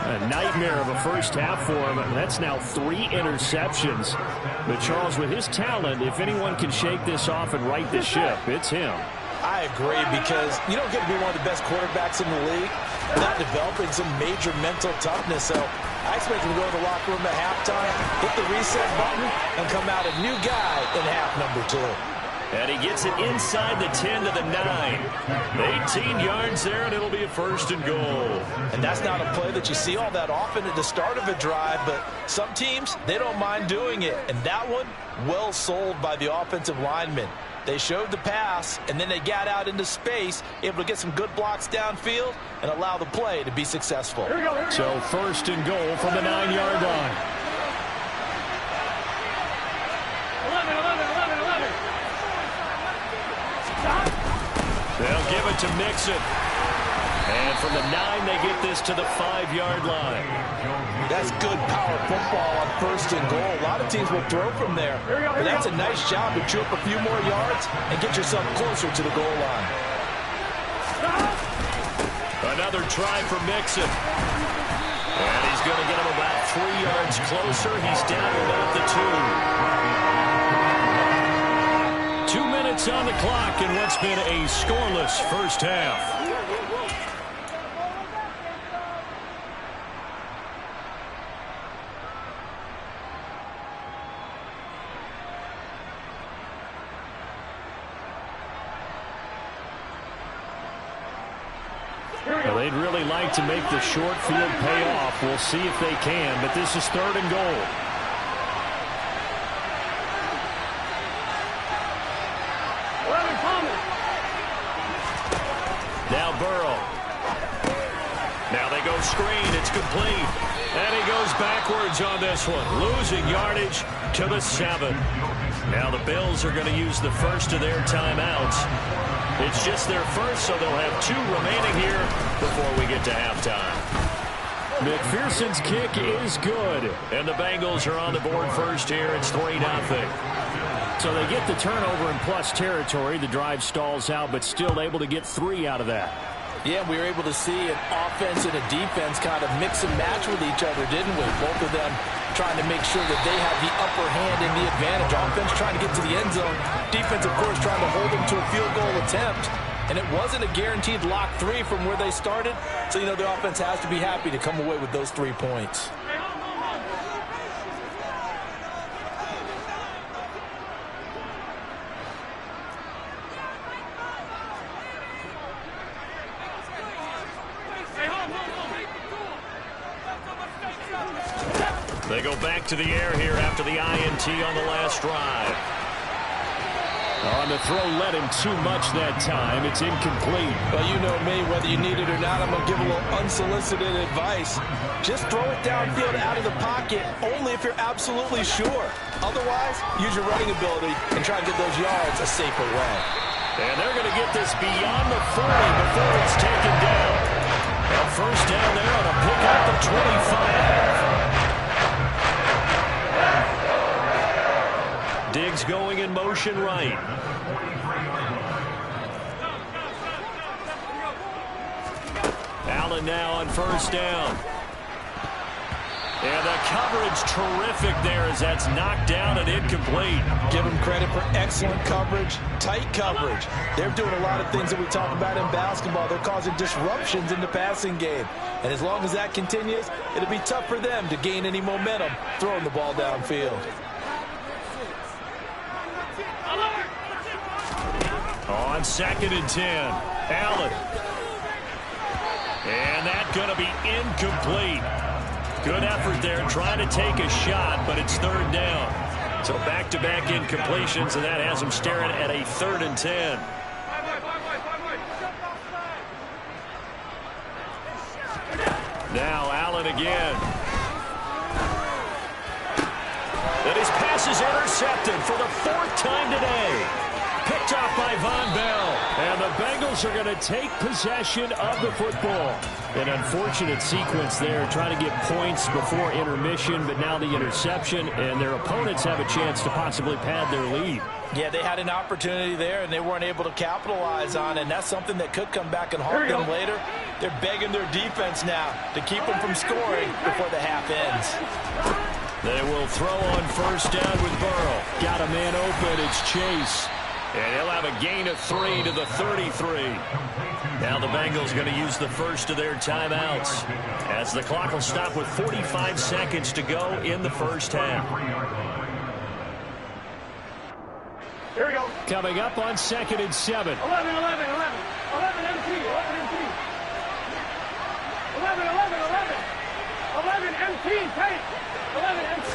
A nightmare of a first half for him. That's now 3 interceptions. But Charles, with his talent, if anyone can shake this off and right the ship, it's him. I agree, because you don't get to be one of the best quarterbacks in the league without developing some major mental toughness. So I expect him to go to the locker room at halftime, hit the reset button, and come out a new guy in half number 2. And he gets it inside the 10 to the 9. 18 yards there, and it'll be a 1st and goal. And that's not a play that you see all that often at the start of a drive, but some teams, they don't mind doing it. And that one, well sold by the offensive lineman. They showed the pass, and then they got out into space, able to get some good blocks downfield and allow the play to be successful. Here we go. So 1st and goal from the 9-yard line. 11. They'll give it to Mixon. And from the 9, they get this to the 5-yard line. That's good power football on 1st and goal. A lot of teams will throw from there. But that's a nice job to chew up a few more yards and get yourself closer to the goal line. Another try for Mixon. And he's going to get him about 3 yards closer. He's down to about the 2. 2 minutes on the clock in what's been a scoreless first half. Well, they'd really like to make the short field pay off. We'll see if they can, but this is 3rd and goal. Now Burrow. Now they go screen. It's complete. And he goes backwards on this one, losing yardage to the 7. Now the Bills are going to use the first of their timeouts. It's just their first, so they'll have 2 remaining here before we get to halftime. McPherson's kick is good, and the Bengals are on the board first here. It's 3-0. So they get the turnover in plus territory. The drive stalls out, but still able to get 3 out of that. Yeah, we were able to see an offense and a defense kind of mix and match with each other, didn't we? Both of them trying to make sure that they have the upper hand and the advantage. Offense trying to get to the end zone. Defense, of course, trying to hold them to a field goal attempt. And it wasn't a guaranteed lock 3 from where they started. So, you know, the offense has to be happy to come away with those 3 points. They go back to the air here after the INT on the last drive. On the throw, led him too much that time. It's incomplete. Well, you know me, whether you need it or not, I'm going to give a little unsolicited advice. Just throw it downfield out of the pocket, only if you're absolutely sure. Otherwise, use your running ability and try to get those yards a safer way. And they're going to get this beyond the 40 before it's taken down. And first down there on a pick up the 25. Diggs going in motion right. Allen now on first down. And the coverage terrific there as that's knocked down and incomplete. Give them credit for excellent coverage, tight coverage. They're doing a lot of things that we talk about in basketball. They're causing disruptions in the passing game. And as long as that continues, it'll be tough for them to gain any momentum throwing the ball downfield. On 2nd and 10, Allen. And that's going to be incomplete. Good effort there, trying to take a shot, but it's 3rd down. So back-to-back incompletions, and that has him staring at a 3rd and 10. Now Allen again. And his pass is intercepted for the 4th time today. Picked off by Von Bell. And the Bengals are going to take possession of the football. An unfortunate sequence there, trying to get points before intermission, but now the interception, and their opponents have a chance to possibly pad their lead. Yeah, they had an opportunity there, and they weren't able to capitalize on it, and that's something that could come back and haunt them later. They're begging their defense now to keep them from scoring before the half ends. They will throw on first down with Burrow. Got a man open, it's Chase. And he'll have a gain of 3 to the 33. Now the Bengals going to use the first of their timeouts, as the clock will stop with 45 seconds to go in the first half. Here we go. Coming up on 2nd and 7. 11 MT. 11 MT. Tight. 11 MT.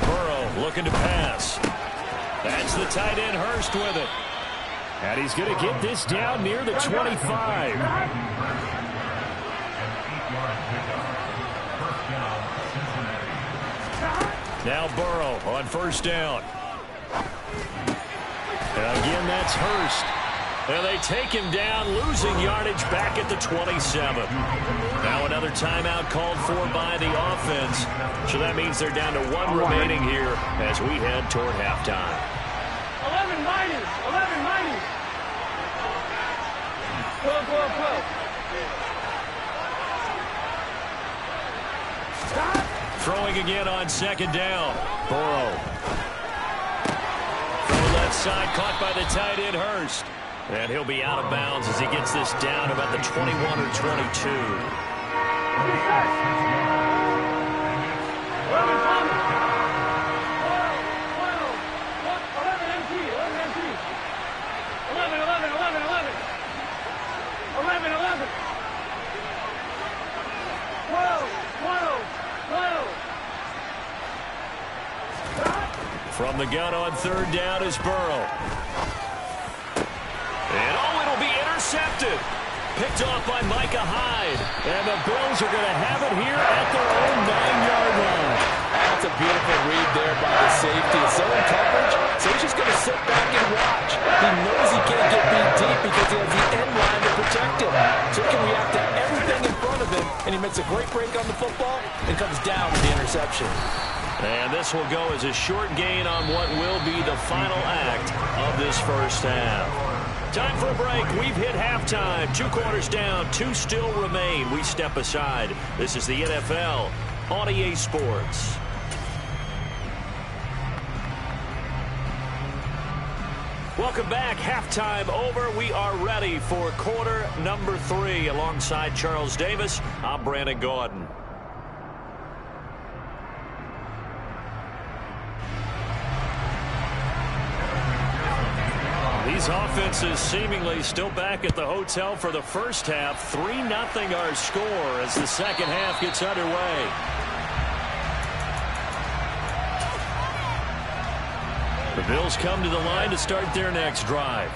Burrow looking to pass. That's the tight end, Hurst, with it. And he's going to get this down near the 25. Now Burrow on first down. And again, that's Hurst. And they take him down, losing yardage back at the 27. Now another timeout called for by the offense. So that means they're down to 1 remaining here as we head toward halftime. 11 minus. 11 minus. 12, 12, 12. Throwing again on second down. Burrow. From the left side, caught by the tight end, Hurst. And he'll be out of bounds as he gets this down about the 21 or 22. 12. From the gun on third down is Burrow. And it'll be intercepted. Picked off by Micah Hyde. And the Bills are going to have it here at their own 9-yard line. That's a beautiful read there by the safety. It's zone coverage, so he's just going to sit back and watch. He knows he can't get beat deep because he has the end line to protect him. So he can react to everything in front of him, and he makes a great break on the football and comes down with the interception. And this will go as a short gain on what will be the final act of this first half. Time for a break. We've hit halftime. 2 quarters down. 2 still remain. We step aside. This is the NFL on EA Sports. Welcome back. Halftime over. We are ready for quarter number 3. Alongside Charles Davis, I'm Brandon Gaudin. These offenses seemingly still back at the hotel for the first half. 3-0 our score as the second half gets underway. The Bills come to the line to start their next drive.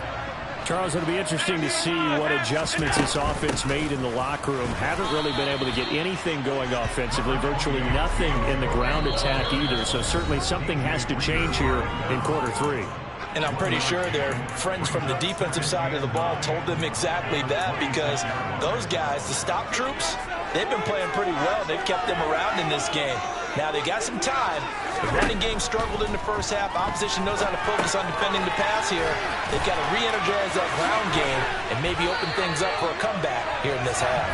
Charles, it'll be interesting to see what adjustments this offense made in the locker room. Haven't really been able to get anything going offensively, virtually nothing in the ground attack either. So certainly something has to change here in quarter 3. And I'm pretty sure their friends from the defensive side of the ball told them exactly that, because those guys, the stop troops, they've been playing pretty well. They've kept them around in this game. Now, they got some time. The running game struggled in the first half. Opposition knows how to focus on defending the pass here. They've got to re-energize that ground game and maybe open things up for a comeback here in this half.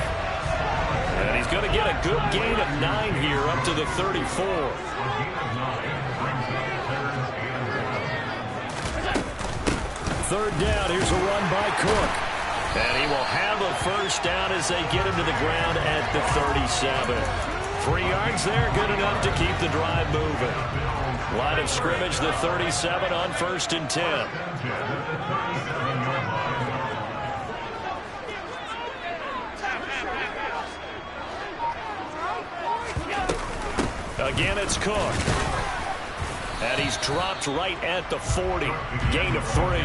And he's going to get a good gain of 9 here up to the 34. Third down, here's a run by Cook. And he will have a first down as they get him to the ground at the 37. 3 yards there, good enough to keep the drive moving. Line of scrimmage, the 37 on 1st and 10. Again, it's Cook. And he's dropped right at the 40. Gain of 3.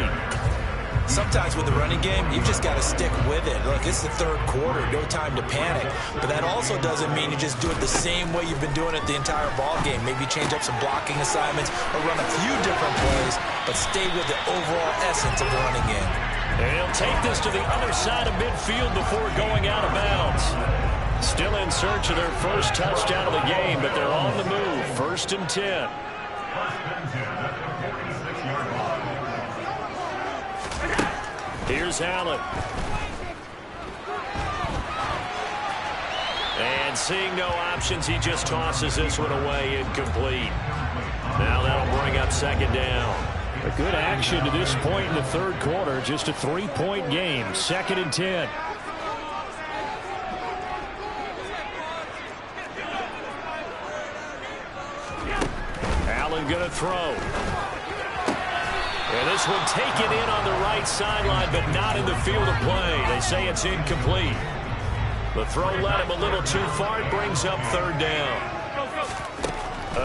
Sometimes with the running game, you've just got to stick with it. Look, it's the third quarter, no time to panic. But that also doesn't mean you just do it the same way you've been doing it the entire ball game. Maybe change up some blocking assignments or run a few different plays, but stay with the overall essence of the running game. And he'll take this to the other side of midfield before going out of bounds. Still in search of their first touchdown of the game, but they're on the move. 1st and 10. Here's Allen. And seeing no options, he just tosses this one away, incomplete. Now that'll bring up 2nd down. A good action to this point in the third quarter. Just a 3-point game. 2nd and 10. Allen going to throw. And this one taken in on the right sideline, but not in the field of play. They say it's incomplete. The throw led him a little too far. It brings up 3rd down.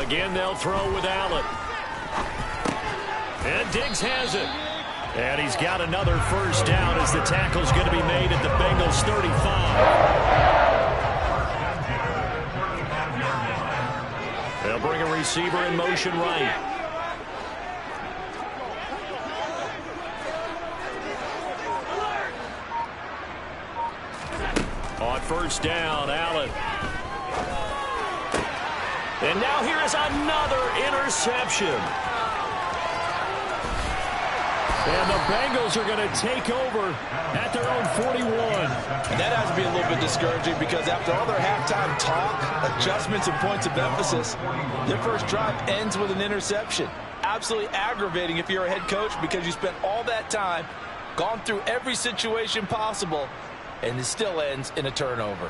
Again, they'll throw with Allen. And Diggs has it. And he's got another first down as the tackle's going to be made at the Bengals 35. They'll bring a receiver in motion right. first down. Allen. And now here is another interception. And the Bengals are going to take over at their own 41. That has to be a little bit discouraging because after all their halftime talk, adjustments, and points of emphasis, their first drive ends with an interception. Absolutely aggravating if you're a head coach because you spent all that time, gone through every situation possible, and it still ends in a turnover.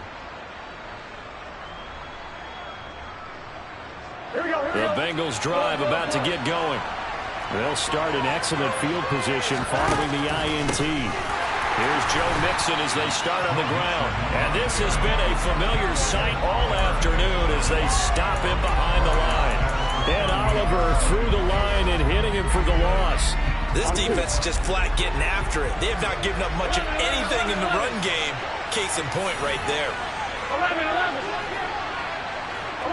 The Bengals drive about to get going. They'll start in excellent field position following the INT. Here's Joe Mixon as they start on the ground. And this has been a familiar sight all afternoon as they stop him behind the line. And Oliver through the line and hitting him for the loss. This defense is just flat getting after it. They have not given up much of anything in the run game. Case in point right there. 11, 11.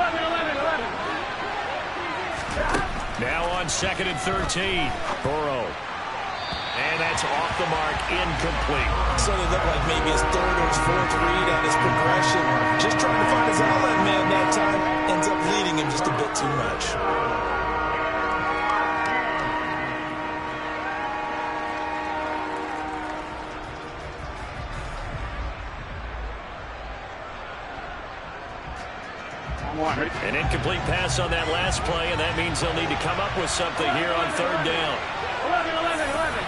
11, 11, 11. Now on 2nd and 13. Burrow. And that's off the mark, incomplete. So it looked like maybe his third or his fourth read on his progression. Just trying to find his outlet man that time. Ends up leading him just a bit too much. An incomplete pass on that last play, and that means they'll need to come up with something here on 3rd down. 11, 11, 11.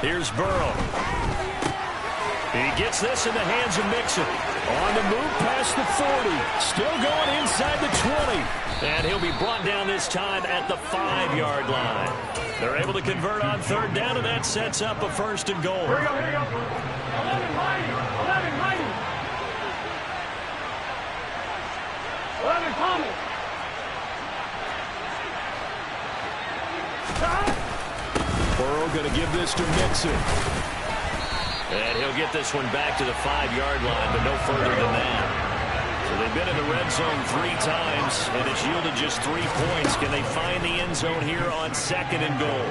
Here's Burrow. He gets this in the hands of Mixon. On the move past the 40. Still going inside the 20. And he'll be brought down this time at the 5-yard line. They're able to convert on 3rd down, and that sets up a 1st and goal. Here we go. 11 mighty. 11 mighty. 11 Thomas. Burrow going to give this to Mixon. And he'll get this one back to the 5-yard line, but no further than that. So they've been in the red zone 3 times, and it's yielded just 3 points. Can they find the end zone here on 2nd and goal?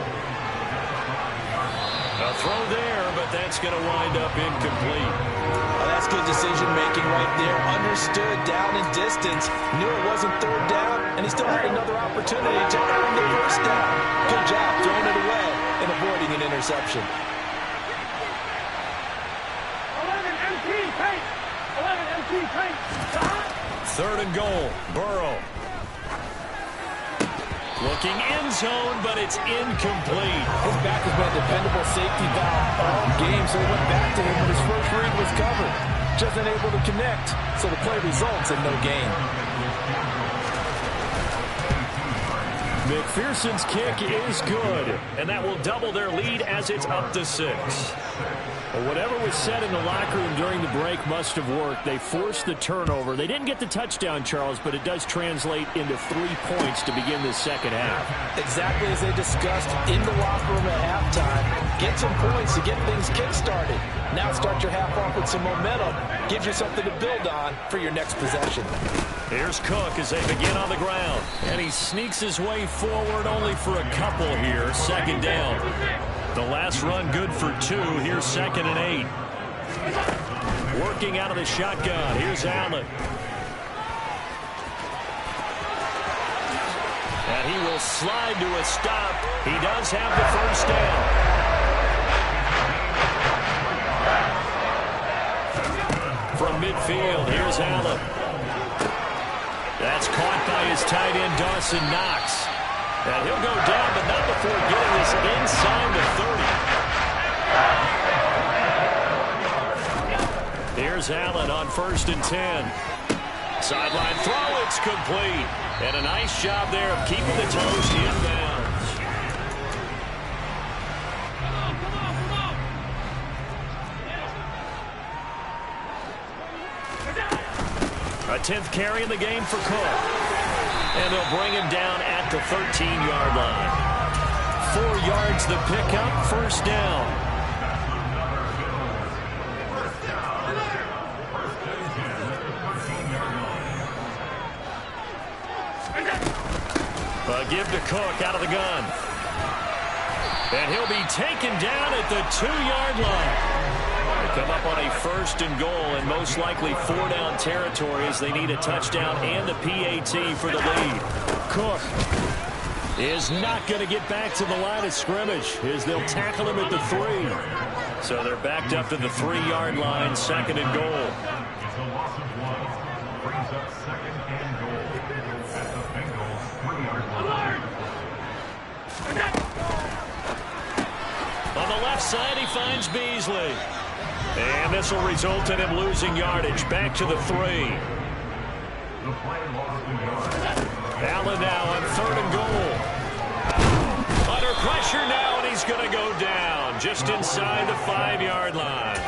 A throw there, but that's going to wind up incomplete. Oh, that's good decision-making right there. Understood down and distance. Knew it wasn't 3rd down, and he still had another opportunity to earn the 1st down. Good job throwing it away and avoiding an interception. 11 MT Tank. 11 MT Tank. 3rd and goal. Burrow. Looking end zone, but it's incomplete. His back has been a dependable safety valve all game, so he went back to him when his first read was covered. Just unable to connect, so the play results in no gain. McPherson's kick is good, and that will double their lead as it's up to 6. Well, whatever was said in the locker room during the break must have worked. They forced the turnover. They didn't get the touchdown, Charles, but it does translate into 3 points to begin the second half. Exactly as they discussed in the locker room at halftime. Get some points to get things kick-started. Now start your half off with some momentum. Gives you something to build on for your next possession. Here's Cook as they begin on the ground. And he sneaks his way forward only for a couple here. 2nd down. The last run good for 2. Here's 2nd and 8. Working out of the shotgun. Here's Allen. And he will slide to a stop. He does have the 1st down. From midfield, here's Allen. That's caught by his tight end, Dawson Knox. And he'll go down, but not before getting this inside the 30. Here's Allen on 1st and 10. Sideline throw, it's complete. And a nice job there of keeping the toes inbounds. A 10th carry in the game for Cook. And they'll bring him down at the 13-yard line. 4 yards the pickup, 1st down. A give to Cook out of the gun. And he'll be taken down at the 2-yard line. They come up on a 1st and goal and most likely 4-down territory as they need a touchdown and the PAT for the lead. Cook is not going to get back to the line of scrimmage as they'll tackle him at the 3. So they're backed up to the 3-yard line, 2nd and goal. On the left side, he finds Beasley. And this will result in him losing yardage. Back to the 3. Allen now on 3rd and goal. Under pressure now, and he's going to go down just inside the 5-yard line.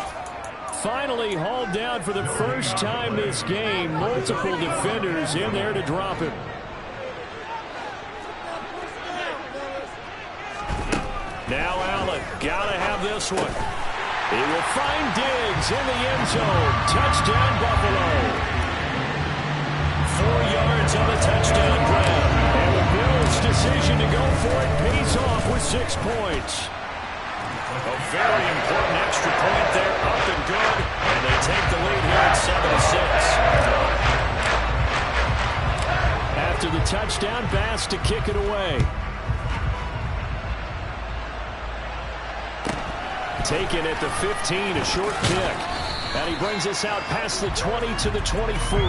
Finally hauled down for the first time this game. Multiple defenders in there to drop him. Now Allen, gotta have this one. He will find Diggs in the end zone. Touchdown, Buffalo. 4 yards on the touchdown grab. And the Bills' decision to go for it pays off with 6 points. A very important extra point there, up and good. And they take the lead here at 7-6. After the touchdown, Bass to kick it away. Taken at the 15, a short kick. And he brings us out past the 20 to the 24.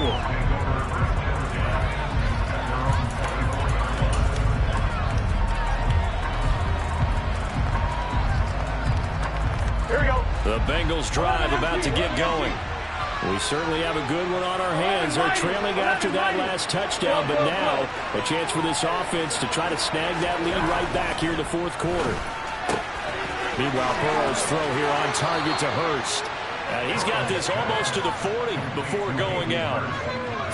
Here we go. The Bengals drive about to get going. We certainly have a good one on our hands. They're trailing after that last touchdown, but now a chance for this offense to try to snag that lead right back here in the 4th quarter. Meanwhile, Burrow's throw here on target to Hurst. He's got this almost to the 40 before going out.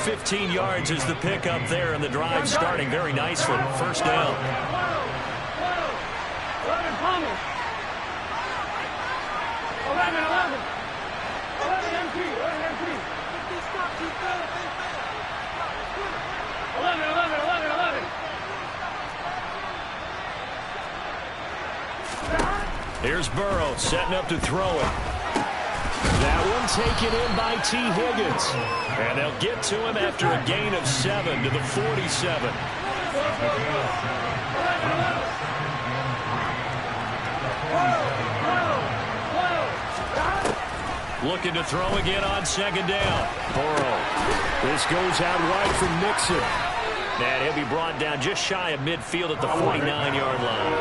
15 yards is the pickup there, and the drive starting very nicely. 1st down. 11. Here's Burrow setting up to throw it. That one taken in by T. Higgins. And they'll get to him after a gain of 7 to the 47. Looking to throw again on 2nd down. Burrow. This goes out wide from Mixon. And he'll be brought down just shy of midfield at the 49-yard line.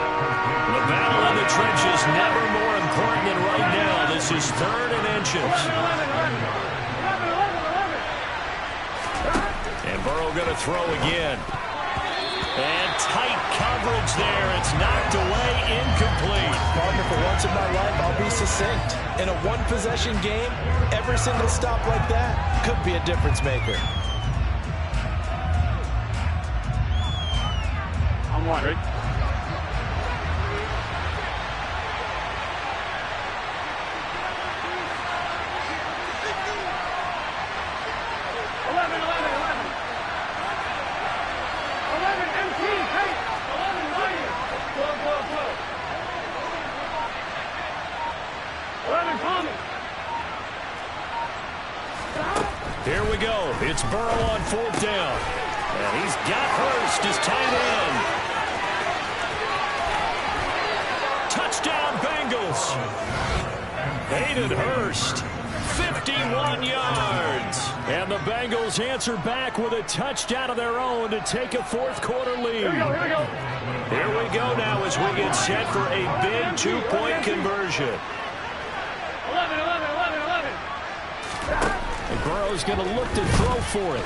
The battle in the trenches never more important than right now. This is 3rd and inches. And Burrow going to throw again. And tight coverage there. It's knocked away, incomplete. Partner, for once in my life, I'll be succinct. In a one-possession game, every single stop like that could be a difference maker. I'm one, right? Here we go. It's Burrow on 4th down. And he's got Hurst as tight end. Touchdown, Bengals. Hayden Hurst, 51 yards. And the Bengals answer back with a touchdown of their own to take a 4th quarter lead. Here we go. Here we go now as we get set for a big 2-point conversion. 11. And Burrow's going to look to throw for it.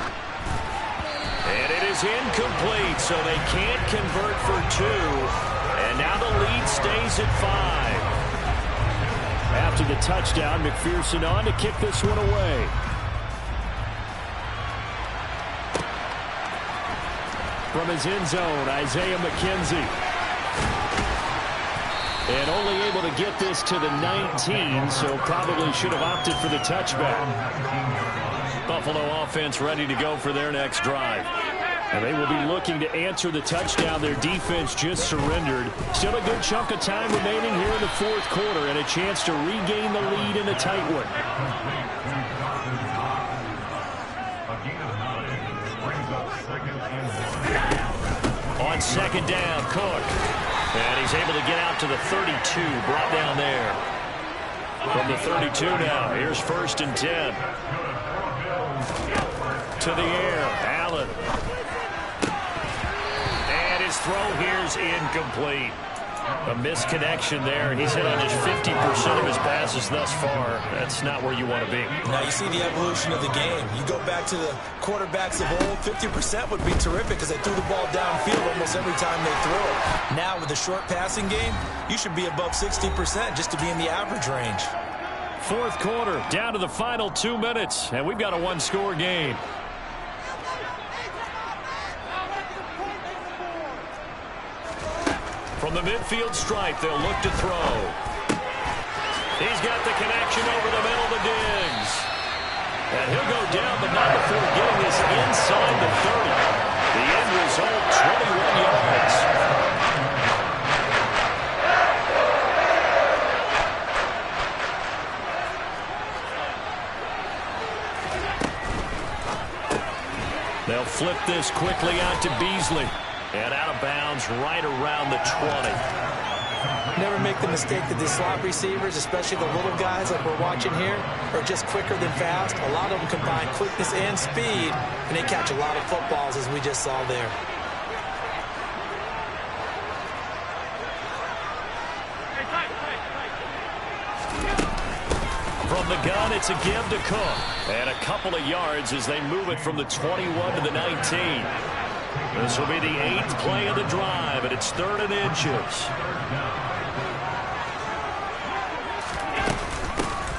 And it is incomplete, so they can't convert for 2. And now the lead stays at 5. After the touchdown, McPherson on to kick this one away. From his end zone, Isaiah McKenzie. And only able to get this to the 19, so probably should have opted for the touchback. Buffalo offense ready to go for their next drive. And they will be looking to answer the touchdown their defense just surrendered. Still a good chunk of time remaining here in the fourth quarter and a chance to regain the lead in a tight one. On second down, Cook. And he's able to get out to the 32, brought down there. From the 32 now, here's 1st and 10. To the air, Allen. And his throw here's incomplete. A misconnection there. He's hit on just 50% of his passes thus far. That's not where you want to be. Now you see the evolution of the game. You go back to the quarterbacks of old, 50% would be terrific because they threw the ball downfield almost every time they threw it. Now with the short passing game, you should be above 60% just to be in the average range. Fourth quarter, down to the final 2 minutes, and we've got a one-score game. From the midfield stripe, they'll look to throw. He's got the connection over the middle to Diggs. And he'll go down, but not before getting this inside the 30. The end result, 21 yards. They'll flip this quickly out to Beasley. And out of bounds right around the 20. Never make the mistake that these slot receivers, especially the little guys like we're watching here, are just quicker than fast. A lot of them combine quickness and speed, and they catch a lot of footballs, as we just saw there. From the gun, it's a give to Cook. And a couple of yards as they move it from the 21 to the 19. This will be the 8th play of the drive, and it's 3rd and inches.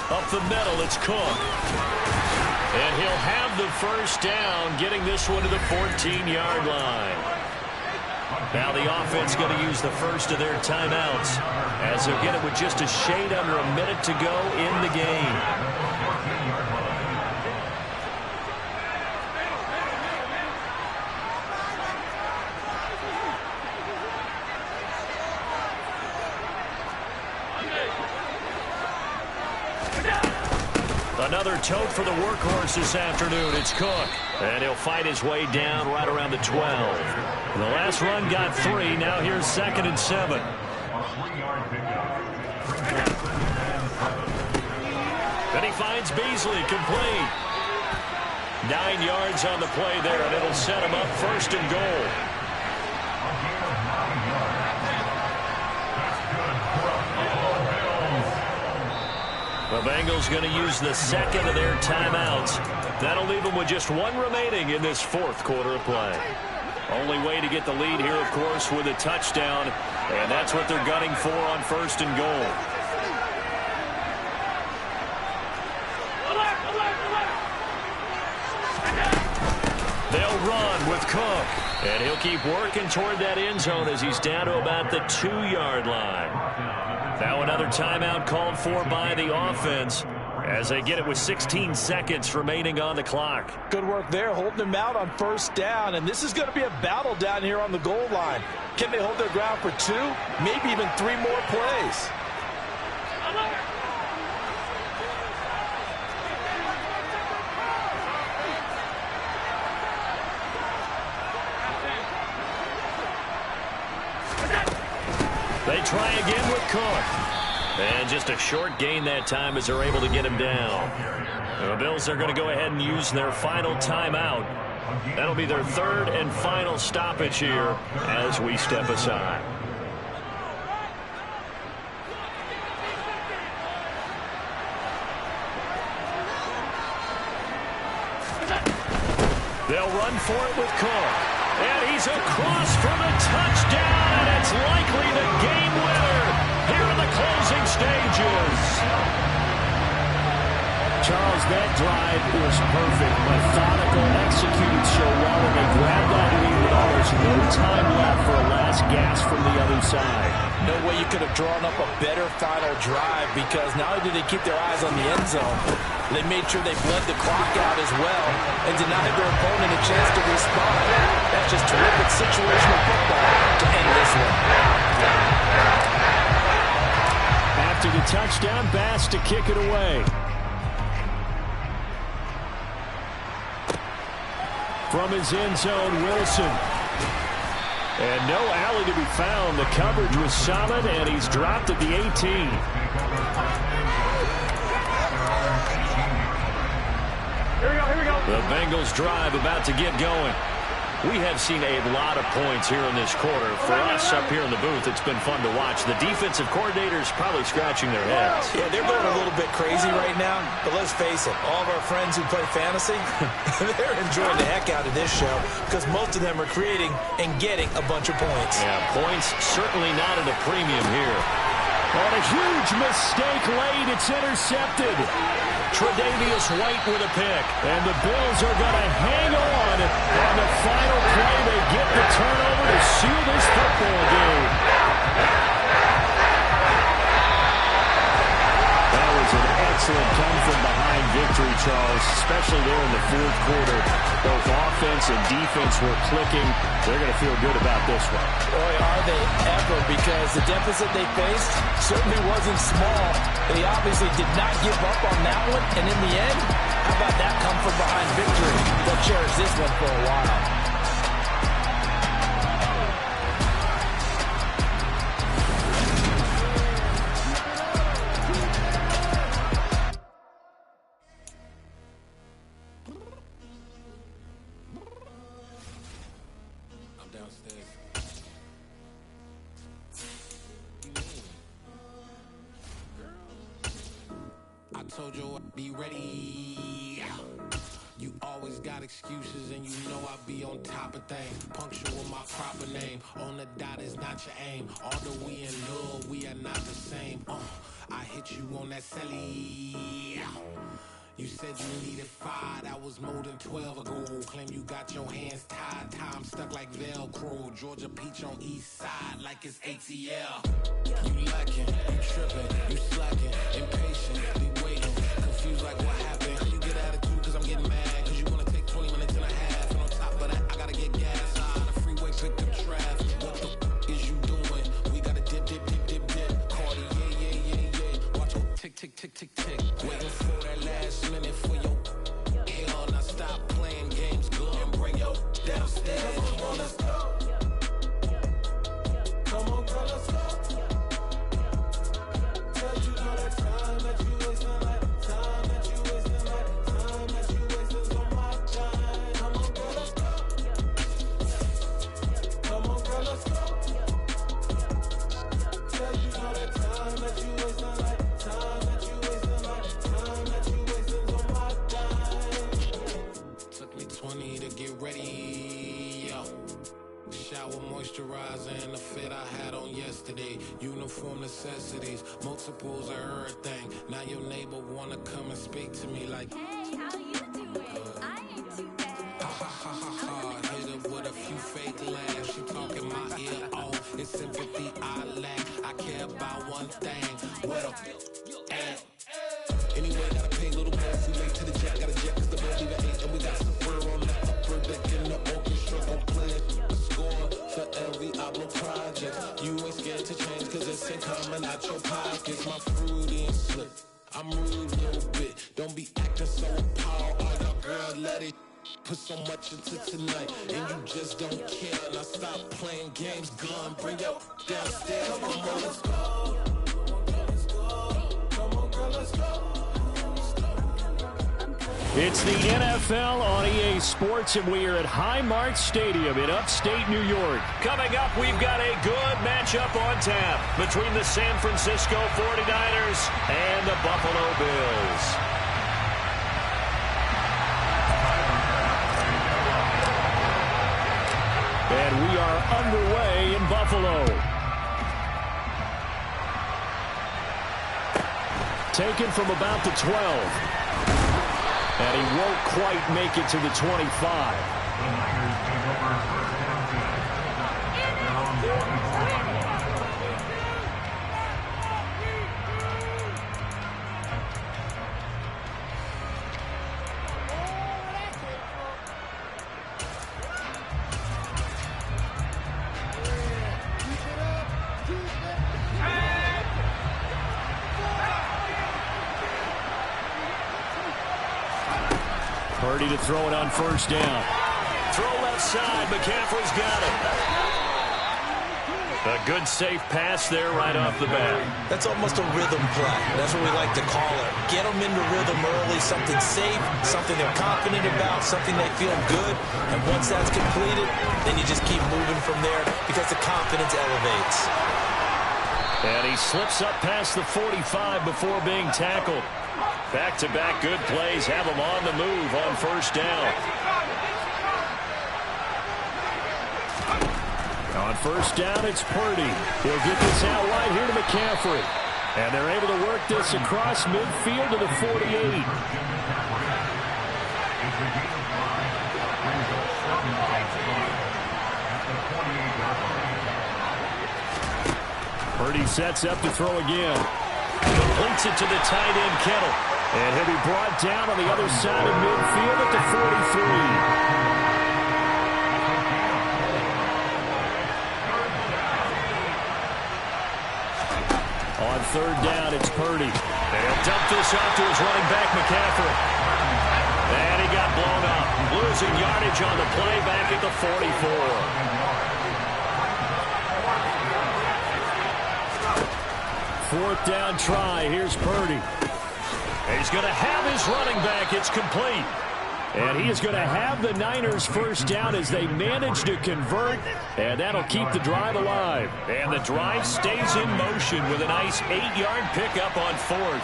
Up the middle, it's Cook. And he'll have the first down, getting this one to the 14-yard line. Now the offense going to use the first of their timeouts as they'll get it with just a shade under a minute to go in the game. Another tote for the workhorse this afternoon. It's Cook. And he'll fight his way down right around the 12. And the last run got 3. Now here's 2nd and 7. Then he finds Beasley, complete. 9 yards on the play there, and it'll set him up 1st and goal. The Bengals going to use the 2nd of their timeouts. That'll leave them with just 1 remaining in this 4th quarter of play. Only way to get the lead here, of course, with a touchdown, and that's what they're gunning for on 1st and goal. They'll run with Cook, and he'll keep working toward that end zone as he's down to about the 2-yard line. Now another timeout called for by the offense as they get it with 16 seconds remaining on the clock. Good work there, holding them out on 1st down, and this is going to be a battle down here on the goal line. Can they hold their ground for 2, maybe even 3 more plays? They try again with Cook. And just a short gain that time as they're able to get him down. The Bills are going to go ahead and use their final timeout. That'll be their 3rd and final stoppage here as we step aside. They'll run for it with Cook. And he's across for the touchdown, and it's likely the game winner here in the closing stages. Charles, that drive was perfect. Methodical, executed so well, and they grabbed that lead with almost no time left for a last less gas from the other side. No way you could have drawn up a better final drive, because not only did they keep their eyes on the end zone, they made sure they bled the clock out as well and denied their opponent a chance to respond. That's just terrific situational football to end this one. After the touchdown, Bass to kick it away. From his end zone, Wilson. And no alley to be found. The coverage was solid, and he's dropped at the 18. Here we go. The Bengals drive about to get going. We have seen a lot of points here in this quarter. For us up here in the booth, it's been fun to watch. The defensive coordinators probably scratching their heads. Yeah, they're going a little bit crazy right now, but let's face it, all of our friends who play fantasy, they're enjoying the heck out of this show, because most of them are creating and getting a bunch of points. Yeah, points certainly not at a premium here. And a huge mistake late. It's intercepted. Tre'Davious White with a pick. And the Bills are going to hang on. On the final play, they get the turnover to seal this football game. That was an excellent come-from-behind victory, Charles, especially there in the fourth quarter. Both offense and defense were clicking. They're going to feel good about this one. Boy, are they ever, because the deficit they faced certainly wasn't small. They obviously did not give up on that one, and in the end, how about that come-from-behind victory? They'll cherish this one for a while. Told you I'd be ready. You always got excuses, and you know I be on top of things. Punctual my proper name. On the dot is not your aim. Although we in love, we are not the same. I hit you on that celly. You said you needed 5, that was more than 12 ago. Claim you got your hands tied, time stuck like Velcro. Georgia Peach on east side like it's ATL. You lacking, you tripping, you slacking, impatient, be waiting, confused like what happened. How you get attitude cause I'm getting mad, cause you wanna take 20 minutes and a half. And on top of that, I gotta get gas out of the freeway, pick up traffic. What the is you doing? We gotta dip, Cardi, yeah. Watch your tick, waiting for that last minute for your hell. Now stop playing games, go and bring your downstairs. Come on, let's go. Come on, girl, let's go. Tell you all that time that you wasting, like time that you wasting, like time that you wasting on my time. Come on, girl, let's go. Come on, girl, let's go. Tell you all that time that you wasting, like time that you wasting, like time that you wasting on my time. Took me 20 to get ready, yo. Shower moisturizer and the fit I had on yesterday. Uniform necessities, multiples of everything. Now your neighbor wanna come and speak to me like, hey, how you doing? I ain't too bad. Hit her with a few fake laughs. She talking my ear off. It's sympathy I lack. I care about one thing. What a at. Anyway, gotta pay a little more. We late to the jet, got a jet cause the boat even 8. And we got some fur on the upper deck in the orchestra. Gon' play a score for every Ablo project. You ain't scared to change cause it's ain't coming out your pockets. My fruity and slip. I'm rude a little bit. Don't be acting so appalled. All y'all girls let it put so much into tonight. And you just don't care. Now stop playing games. Gun, bring your downstairs. Come on, let's go. Come on, girl, let's go. It's the NFL on EA Sports, and we are at Highmark Stadium in upstate New York. Coming up, we've got a good matchup on tap between the San Francisco 49ers and the Buffalo Bills. And we are underway in Buffalo. Taken from about the 12. And he won't quite make it to the 25. Purdy to throw it on first down. Throw left side. McCaffrey's got it. A good safe pass there right off the bat. That's almost a rhythm play. That's what we like to call it. Get them into rhythm early, something safe, something they're confident about, something they feel good. And once that's completed, then you just keep moving from there because the confidence elevates. And he slips up past the 45 before being tackled. Back-to-back good plays have him on the move on first down. On first down, it's Purdy. He'll get this out wide here to McCaffrey. And they're able to work this across midfield to the 48. Purdy sets up to throw again. Completes it to the tight end, Kittle. And he'll be brought down on the other side of midfield at the 43. On third down, it's Purdy. And he'll dump this off to his running back, McCaffrey. And he got blown up. Losing yardage on the play back at the 44. Fourth down try. Here's Purdy. And he's going to have his running back. It's complete. And he is going to have the Niners first down as they manage to convert. And that'll keep the drive alive. And the drive stays in motion with a nice 8-yard pickup on fourth.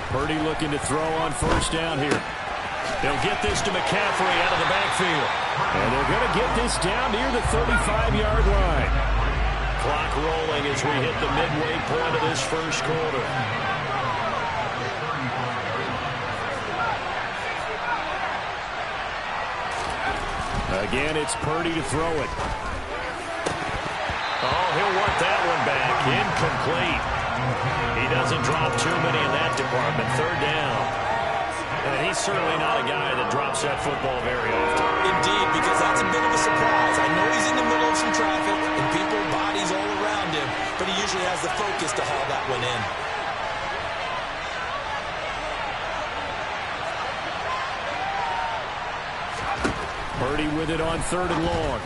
Purdy looking to throw on first down here. They'll get this to McCaffrey out of the backfield. And they're going to get this down near the 35-yard line. Clock rolling as we hit the midway point of this first quarter. Again, it's Purdy to throw it. Oh, he'll work that one back. Incomplete. He doesn't drop too many in that department. Third down. And he's certainly not a guy that drops that football very often. Indeed, because that's a bit of a surprise. I know he's in the middle of some traffic and people, bodies all around him, but he usually has the focus to haul that one in. Purdy with it on third and long.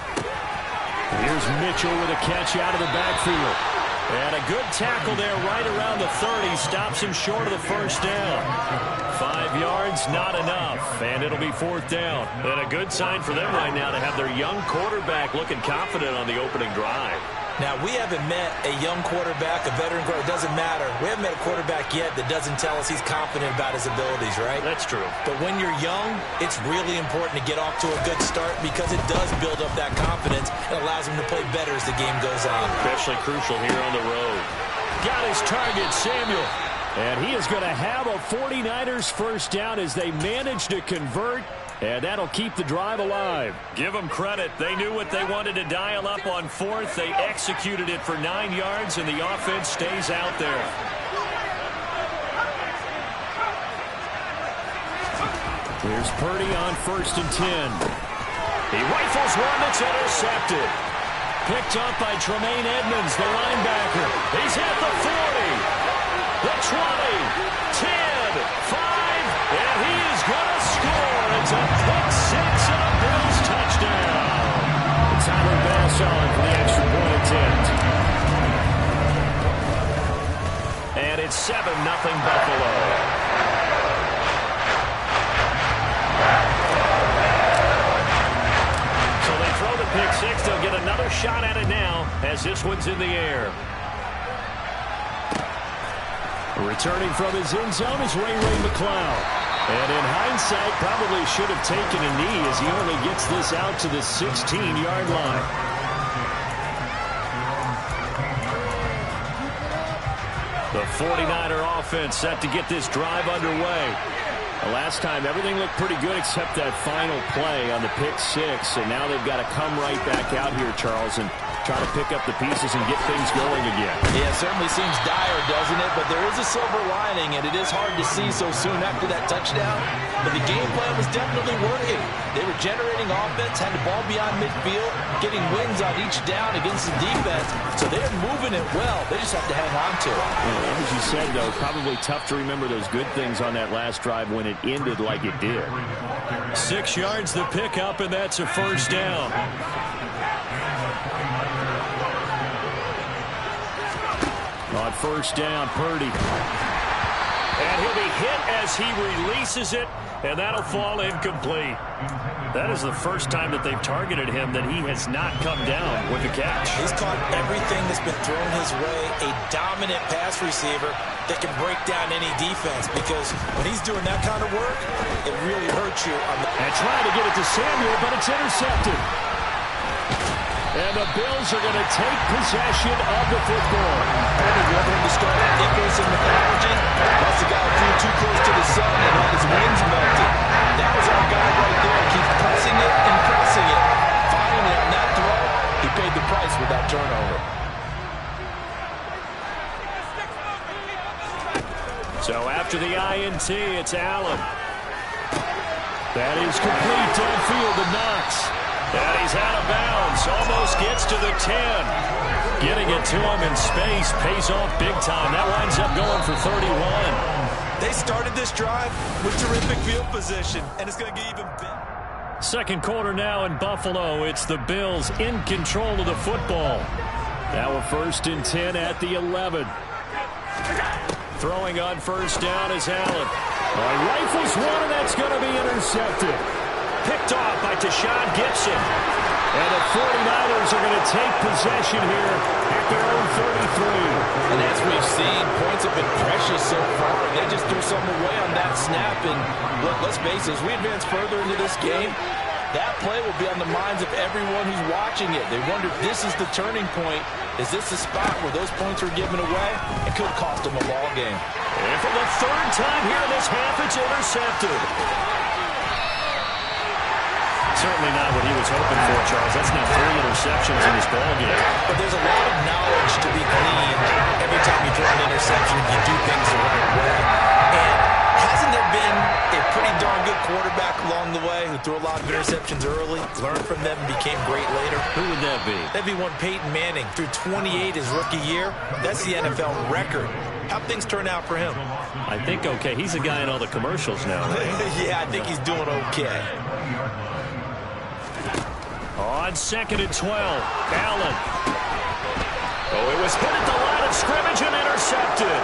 Here's Mitchell with a catch out of the backfield. And a good tackle there right around the 30. Stops him short of the first down. 5 yards, not enough. And it'll be fourth down. And a good sign for them right now to have their young quarterback looking confident on the opening drive. Now, we haven't met a young quarterback, a veteran quarterback. It doesn't matter. We haven't met a quarterback yet that doesn't tell us he's confident about his abilities, right? That's true. But when you're young, it's really important to get off to a good start because it does build up that confidence and allows him to play better as the game goes on. Especially crucial here on the road. Got his target, Samuel. And he is going to have a 49ers first down as they manage to convert. And that'll keep the drive alive. Give them credit. They knew what they wanted to dial up on fourth. They executed it for 9 yards, and the offense stays out there. Here's Purdy on first and 10. He rifles one that's intercepted. Picked up by Tremaine Edmonds, the linebacker. He's at the 40, the 20, 10, 5, and he is going to score. It's a pick six and a Bills touchdown. Tyler Bass on for the extra point attempt. And it's 7-0 Buffalo. So they throw the pick six. They'll get another shot at it now as this one's in the air. Returning from his end zone is Ray McCloud. And in hindsight, probably should have taken a knee as he only gets this out to the 16-yard line. The 49er offense set to get this drive underway. The last time, everything looked pretty good except that final play on the pick six. And now they've got to come right back out here, Charles. And try to pick up the pieces and get things going again. Yeah, it certainly seems dire, doesn't it? But there is a silver lining, and it is hard to see so soon after that touchdown. But the game plan was definitely working. They were generating offense, had the ball beyond midfield, getting wins on each down against the defense. So they're moving it well. They just have to hang on to it. As you said, though, probably tough to remember those good things on that last drive when it ended like it did. 6 yards the pickup, and that's a first down. On first down, Purdy. And he'll be hit as he releases it, and that'll fall incomplete. That is the first time that they've targeted him that he has not come down with a catch. He's caught everything that's been thrown his way, a dominant pass receiver that can break down any defense, because when he's doing that kind of work, it really hurts you. And trying to get it to Samuel, but it's intercepted. And the Bills are going to take possession of the football. I'd love him to start with Nichols in mythology. That's the guy who flew too close to the sun and had his wings melted. That was our guy right there. Keeps pressing it and pressing it. Finally, on that throw, he paid the price with that turnover. So after the INT, it's Allen. That is complete downfield to Knox. And he's out of bounds. Almost gets to the 10. Getting it to him in space pays off big time. That winds up going for 31. They started this drive with terrific field position, and it's going to get even better. Second quarter now in Buffalo. It's the Bills in control of the football. Now a 1st and 10 at the 11. Throwing on first down is Allen. Rifles one, and that's going to be intercepted. Picked off by Tashawn Gibson. And the 49ers are going to take possession here at their own 33. And as we've seen, points have been precious so far, and they just threw some away on that snap. And look, let's face it, as we advance further into this game, that play will be on the minds of everyone who's watching it. They wonder if this is the turning point. Is this the spot where those points are given away? It could cost them a ball game. And for the third time here in this half, it's intercepted. Certainly not what he was hoping for, Charles. That's now 3 interceptions in this ball game. But there's a lot of knowledge to be gleaned every time you throw an interception if you do things the right way. And hasn't there been a pretty darn good quarterback along the way who threw a lot of interceptions early, learned from them, and became great later? Who would that be? That'd be one Peyton Manning. Threw 28 his rookie year. That's the NFL record. How'd things turn out for him? I think okay. He's a guy in all the commercials now, right? Yeah, I think he's doing okay. On 2nd and 12, Allen. Oh, it was hit at the line of scrimmage and intercepted.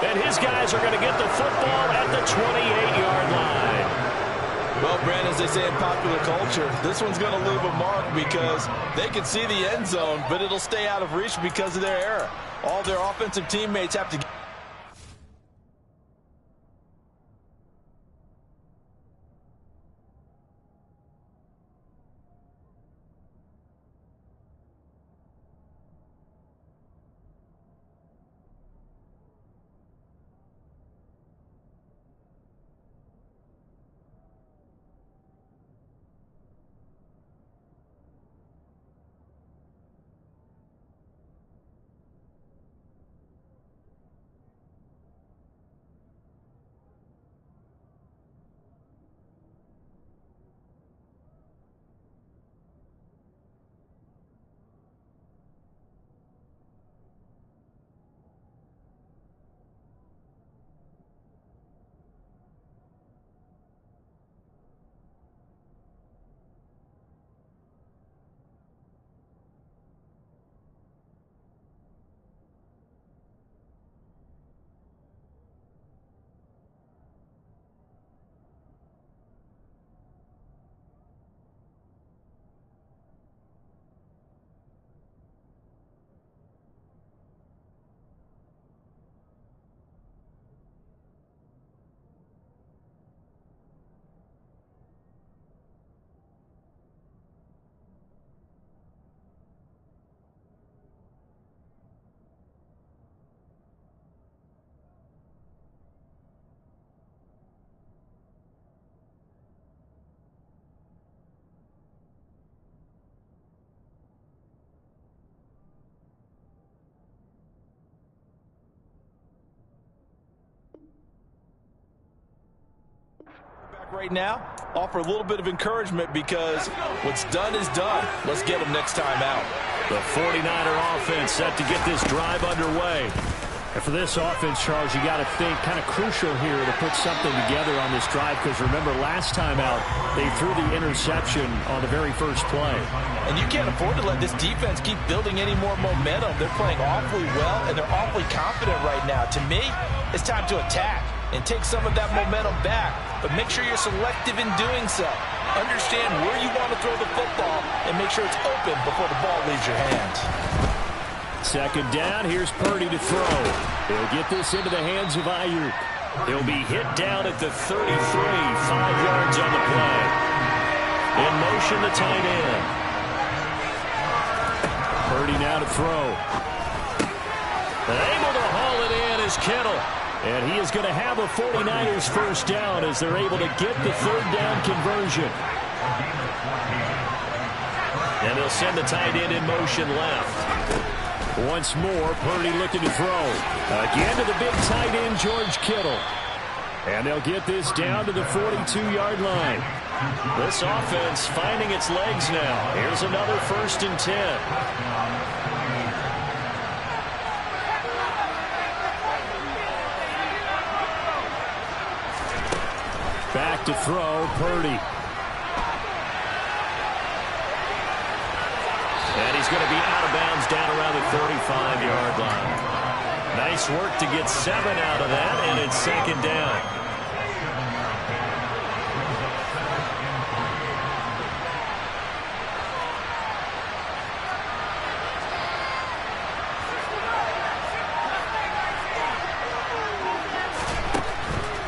And his guys are going to get the football at the 28-yard line. Well, Brandon, as they say in popular culture, this one's going to leave a mark because they can see the end zone, but it'll stay out of reach because of their error. All their offensive teammates have to Right now, offer a little bit of encouragement because what's done is done. Let's get them next time out. The 49er offense set to get this drive underway. And for this offense, Charles, you got to think kind of crucial here to put something together on this drive, because remember last time out they threw the interception on the very first play. And you can't afford to let this defense keep building any more momentum. They're playing awfully well, and they're awfully confident right now. To me, it's time to attack and take some of that momentum back, but make sure you're selective in doing so. Understand where you want to throw the football and make sure it's open before the ball leaves your hands. Second down, here's Purdy to throw. He'll get this into the hands of Ayuk. He'll be hit down at the 33, 5 yards on the play. In motion, the tight end. Purdy now to throw. Able to haul it in is Kittle. And he is going to have a 49ers first down as they're able to get the third down conversion. And they'll send the tight end in motion left. Once more, Purdy looking to throw. Again to the big tight end, George Kittle. And they'll get this down to the 42-yard line. This offense finding its legs now. Here's another 1st and 10. Back to throw, Purdy. And he's going to be out of bounds down around the 35-yard line. Nice work to get 7 out of that, and it's second down.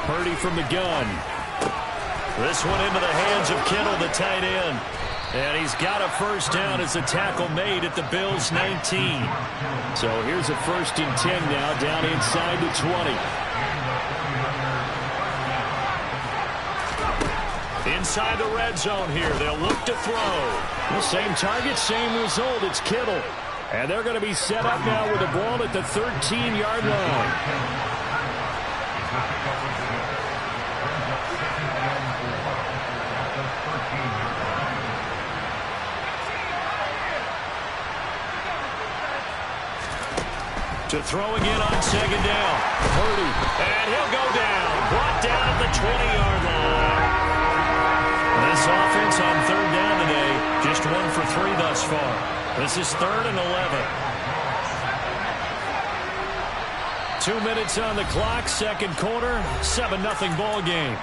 Purdy from the gun. This one into the hands of Kittle, the tight end. And he's got a first down as a tackle made at the Bills' 19. So here's a 1st and 10 now, down inside the 20. Inside the red zone here, they'll look to throw. The same target, same result. It's Kittle. And they're going to be set up now with the ball at the 13-yard line. To throw again on second down. Purdy. And he'll go down. Brought down at the 20-yard line. This offense on third down today, just 1 for 3 thus far. This is 3rd and 11. 2 minutes on the clock, second quarter, 7-0 ball game.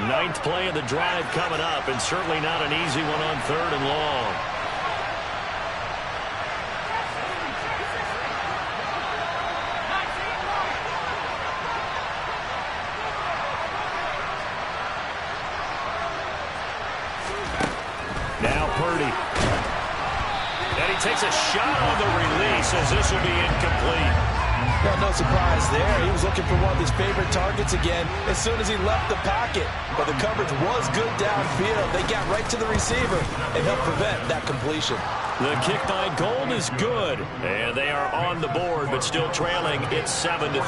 Ninth play of the drive coming up, and certainly not an easy one on 3rd and long. Now Purdy. And he takes a shot on the release as this will be incomplete. Well, no surprise there. He was looking for one of his favorite targets again as soon as he left the pocket. But the coverage was good downfield. They got right to the receiver and helped prevent that completion. The kick by Gold is good. And they are on the board, but still trailing. It's 7-3.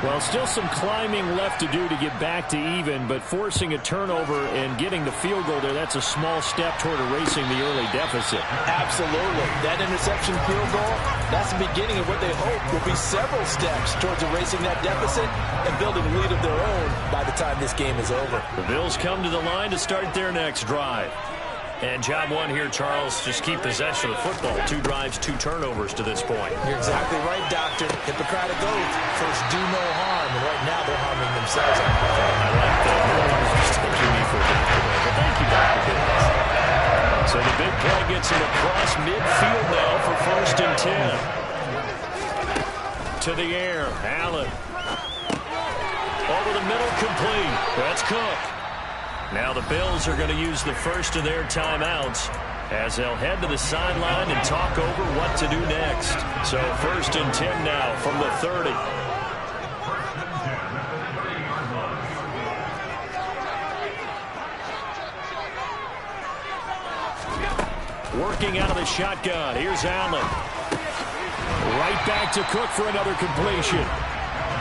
Well, still some climbing left to do to get back to even, but forcing a turnover and getting the field goal there, that's a small step toward erasing the early deficit. Absolutely. That interception field goal, that's the beginning of what they hope will be several steps towards erasing that deficit and building a lead of their own by the time this game is over. The Bills come to the line to start their next drive. And job one here, Charles, just keep possession of the football. 2 drives, 2 turnovers to this point. You're exactly right, Doctor. Hippocratic oath. First, do no harm. And right now, they're harming themselves. I like that. Just taking me for a doctor there. But thank you, Dr. Gibbons. So the big play gets him across midfield now for 1st and 10. To the air, Allen. Over the middle, complete. That's Cook. Now the Bills are going to use the first of their timeouts as they'll head to the sideline and talk over what to do next. So 1st and 10 now from the 30. Working out of the shotgun. Here's Allen. Right back to Cook for another completion.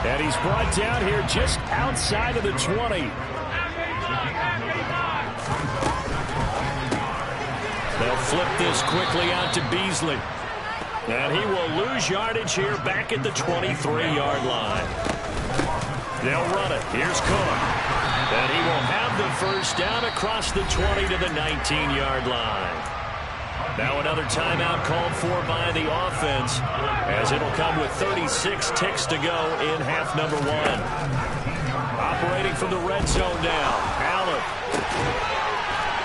And he's brought down here just outside of the 20. They'll flip this quickly out to Beasley. And he will lose yardage here back at the 23-yard line. They'll run it. Here's Cook. And he will have the first down across the 20 to the 19-yard line. Now another timeout called for by the offense, as it'll come with 36 ticks to go in half number 1. Operating from the red zone now, Allen.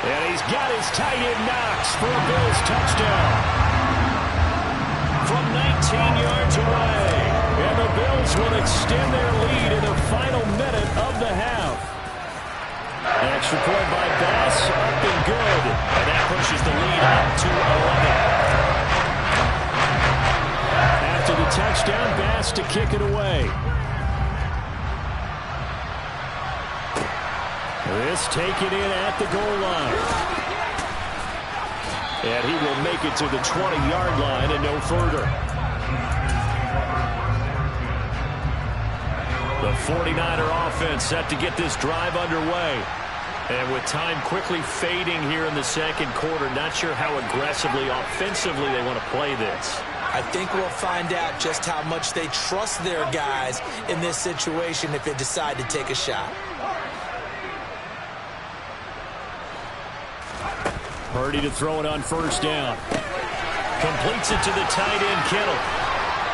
And he's got his tight end Knox for a Bills touchdown. From 19 yards away, and the Bills will extend their lead in the final minute of the half. An extra point by Bass, up and good. And that pushes the lead up to 11. After the touchdown, Bass to kick it away. This taken in at the goal line. And he will make it to the 20-yard line and no further. The 49er offense set to get this drive underway. And with time quickly fading here in the second quarter, not sure how aggressively, offensively they want to play this. I think we'll find out just how much they trust their guys in this situation if they decide to take a shot. Purdy to throw it on first down. Completes it to the tight end, Kittle.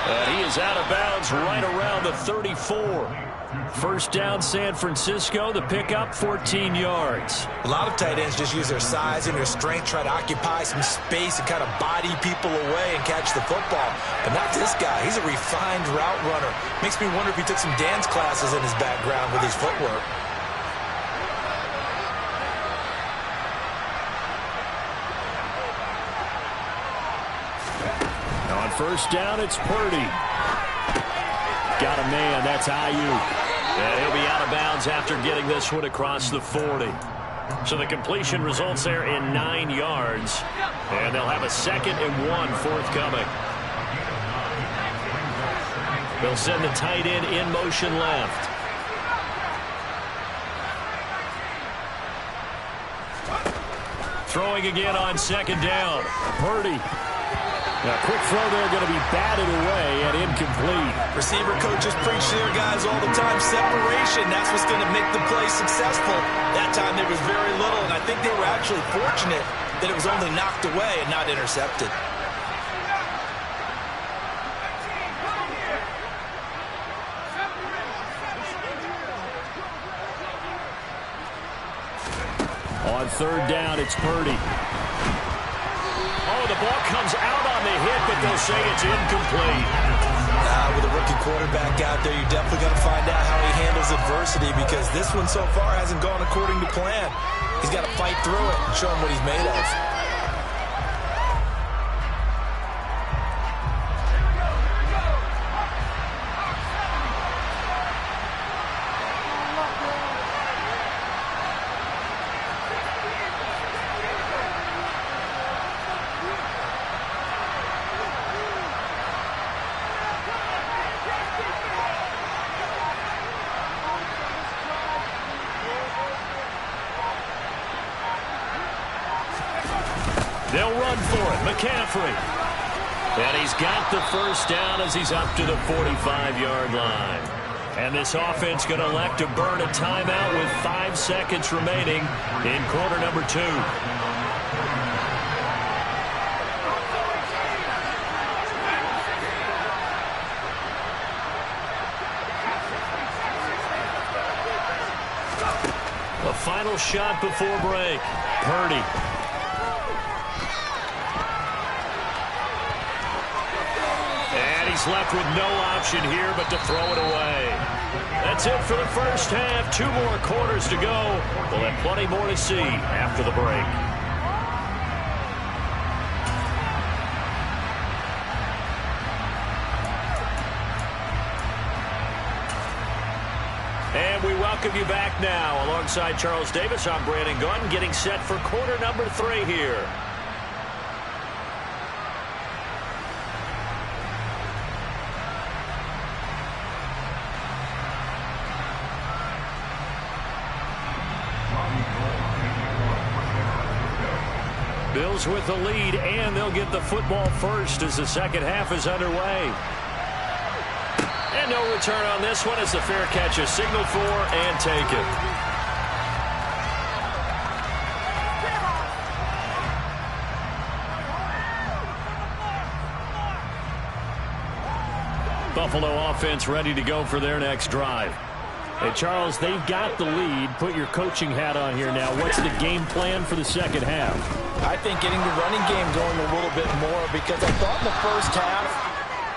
And he is out of bounds right around the 34. First down, San Francisco. The pickup, 14 yards. A lot of tight ends just use their size and their strength, try to occupy some space and kind of body people away and catch the football. But not this guy. He's a refined route runner. Makes me wonder if he took some dance classes in his background with his footwork. On first down, it's Purdy. Got a man, that's Ayuk. And he'll be out of bounds after getting this one across the 40. So the completion results there in 9 yards. And they'll have a 2nd and 1 forthcoming. They'll send the tight end in motion left. Throwing again on 2nd down. Purdy. A quick throw there, going to be batted away and incomplete. Receiver coaches preach to their guys all the time. Separation, that's what's going to make the play successful. That time there was very little, and I think they were actually fortunate that it was only knocked away and not intercepted. On third down, it's Purdy. Oh, the ball comes out on the hit, but they'll say it's incomplete. With a rookie quarterback out there, you definitely got to find out how he handles adversity, because this one so far hasn't gone according to plan. He's got to fight through it and show him what he's made of. They'll run for it. McCaffrey. And he's got the first down as he's up to the 45-yard line. And this offense going to elect to burn a timeout with 5 seconds remaining in quarter number 2. A final shot before break. Purdy. He's left with no option here but to throw it away. That's it for the first half. 2 more quarters to go. We'll have plenty more to see after the break. And we welcome you back now. Alongside Charles Davis, I'm Brandon Gunn, getting set for quarter number 3 here. Bills with the lead, and they'll get the football first as the second half is underway. And no return on this one as the fair catch is signaled for and taken. Buffalo offense ready to go for their next drive. Hey, Charles, they've got the lead. Put your coaching hat on here now. What's the game plan for the second half? I think getting the running game going a little bit more, because I thought in the first half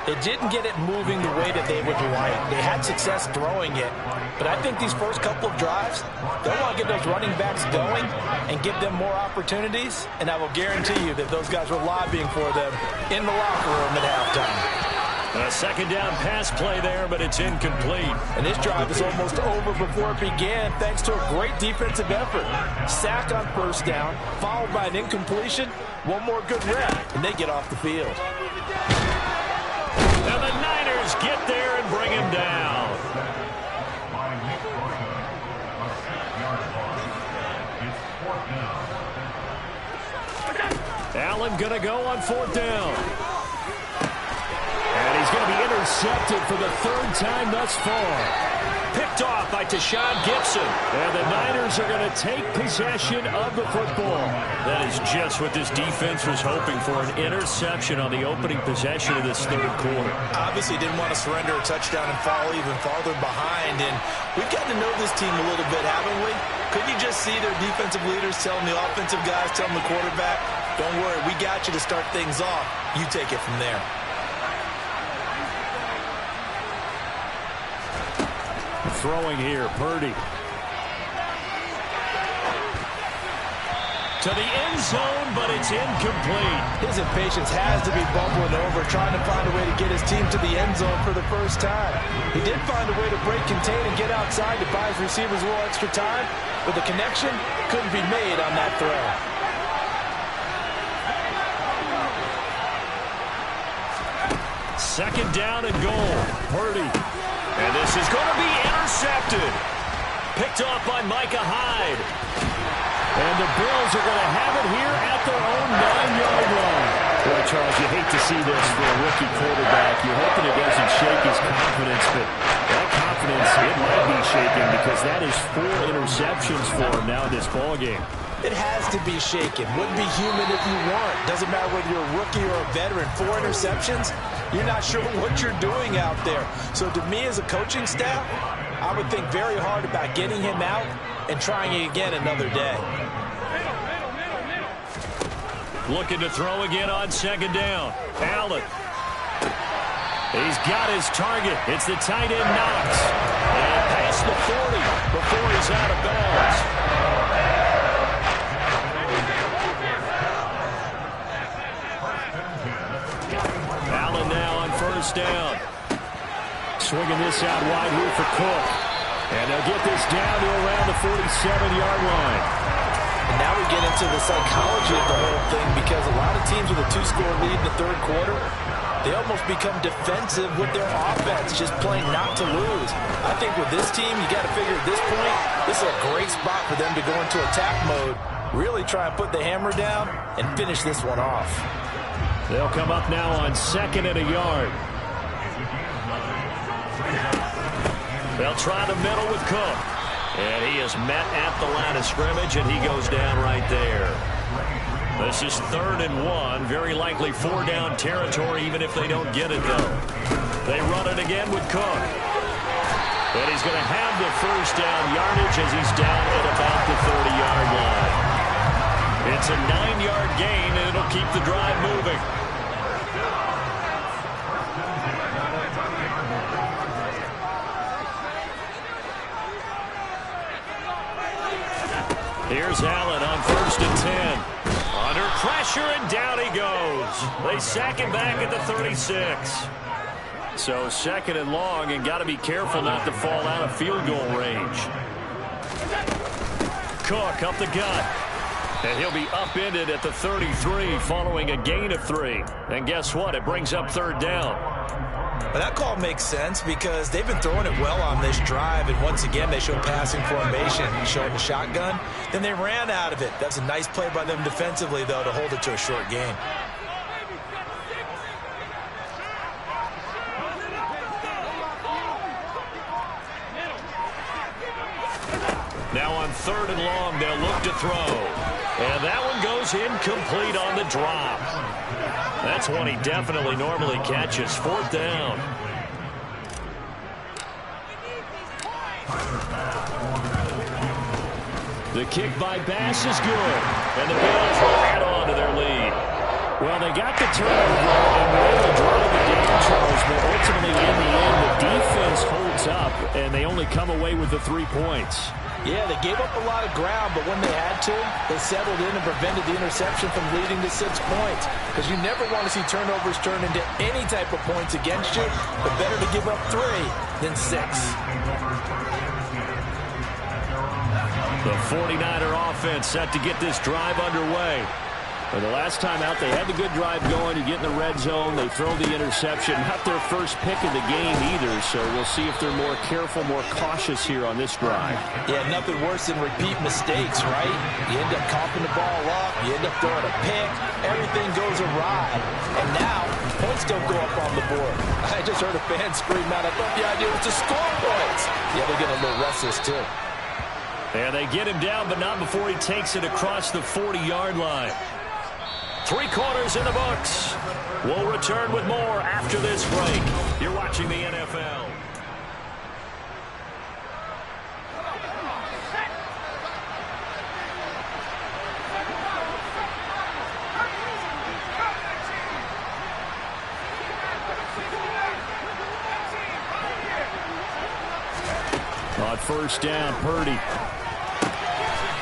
it didn't get it moving the way that they would like. They had success throwing it, but I think these first couple of drives, they'll want to get those running backs going and give them more opportunities, and I will guarantee you that those guys were lobbying for them in the locker room at halftime. A second down pass play there, but it's incomplete. And this drive is almost over before it began, thanks to a great defensive effort. Sack on first down, followed by an incompletion. One more good rep, and they get off the field. And the Niners get there and bring him down. Allen going to go on fourth down. And he's going to be intercepted for the third time thus far. Picked off by Tashawn Gibson. And the Niners are going to take possession of the football. That is just what this defense was hoping for, an interception on the opening possession of this third quarter. Obviously didn't want to surrender a touchdown and fall even farther behind. And we've gotten to know this team a little bit, haven't we? Couldn't you just see their defensive leaders telling the offensive guys, telling the quarterback, don't worry, we got you to start things off. You take it from there. Throwing here, Purdy. To the end zone, but it's incomplete. His impatience has to be bubbling over, trying to find a way to get his team to the end zone for the first time. He did find a way to break, contain, and get outside to buy his receivers a little extra time, but the connection couldn't be made on that throw. Second down and goal. Purdy. And this is going to be intercepted. Picked off by Micah Hyde. And the Bills are going to have it here at their own 9-yard line. Boy, Charles, you hate to see this for a rookie quarterback. You're hoping it doesn't shake his confidence, but that confidence, it might be shaking because that is 4 interceptions for him now in this ballgame. It has to be shaken. Wouldn't be human if you weren't. Doesn't matter whether you're a rookie or a veteran. 4 interceptions, you're not sure what you're doing out there. So to me as a coaching staff, I would think very hard about getting him out and trying it again another day. Looking to throw again on second down. Allen. He's got his target. It's the tight end Knox. And past the 40 before he's out of bounds. Allen now on first down. Swinging this out wide here for Cook. And they'll get this down to around the 47-yard line. And now we get into the psychology of the whole thing, because a lot of teams with a 2-score lead in the third quarter, they almost become defensive with their offense, just playing not to lose. I think with this team, you got to figure at this point, this is a great spot for them to go into attack mode, really try and put the hammer down and finish this one off. They'll come up now on second and a yard. They'll try the middle with Cook. And he is met at the line of scrimmage, and he goes down right there. This is 3rd and 1. Very likely 4-down territory, even if they don't get it, though. They run it again with Cook. And he's going to have the first down yardage as he's down at about the 30-yard line. It's a 9-yard gain, and it'll keep the drive moving. Here's Allen on 1st and 10. Under pressure, and down he goes. They sack him back at the 36. So 2nd and long, and got to be careful not to fall out of field goal range. Cook up the gut. And he'll be upended at the 33 following a gain of 3. And guess what? It brings up 3rd down. Well, that call makes sense because they've been throwing it well on this drive, and once again they showed passing formation, showing the shotgun. Then they ran out of it. That's a nice play by them defensively, though, to hold it to a short gain. Now on 3rd and long, they'll look to throw. And that one goes incomplete on the drop. That's one he definitely normally catches. 4th down. The kick by Bass is good. And the Bills will add on to their lead. Well, they got the turnover and were able to drive it down, Charles, but ultimately in the end, the defense holds up, and they only come away with the 3 points. Yeah, they gave up a lot of ground, but when they had to, they settled in and prevented the interception from leading to 6 points. Because you never want to see turnovers turn into any type of points against you, but better to give up 3 than 6. The 49er offense set to get this drive underway. And the last time out, they had the good drive going. You get in the red zone, they throw the interception. Not their first pick of the game either, so we'll see if they're more careful, more cautious here on this drive. Yeah, nothing worse than repeat mistakes, right? You end up coughing the ball up, you end up throwing a pick, everything goes awry. And now, points don't go up on the board. I just heard a fan scream out, I thought the idea was to score points. Yeah, they're getting a little restless, too. And they get him down, but not before he takes it across the 40-yard line. 3 quarters in the books. We'll return with more after this break. You're watching the NFL. On 1st down, Purdy.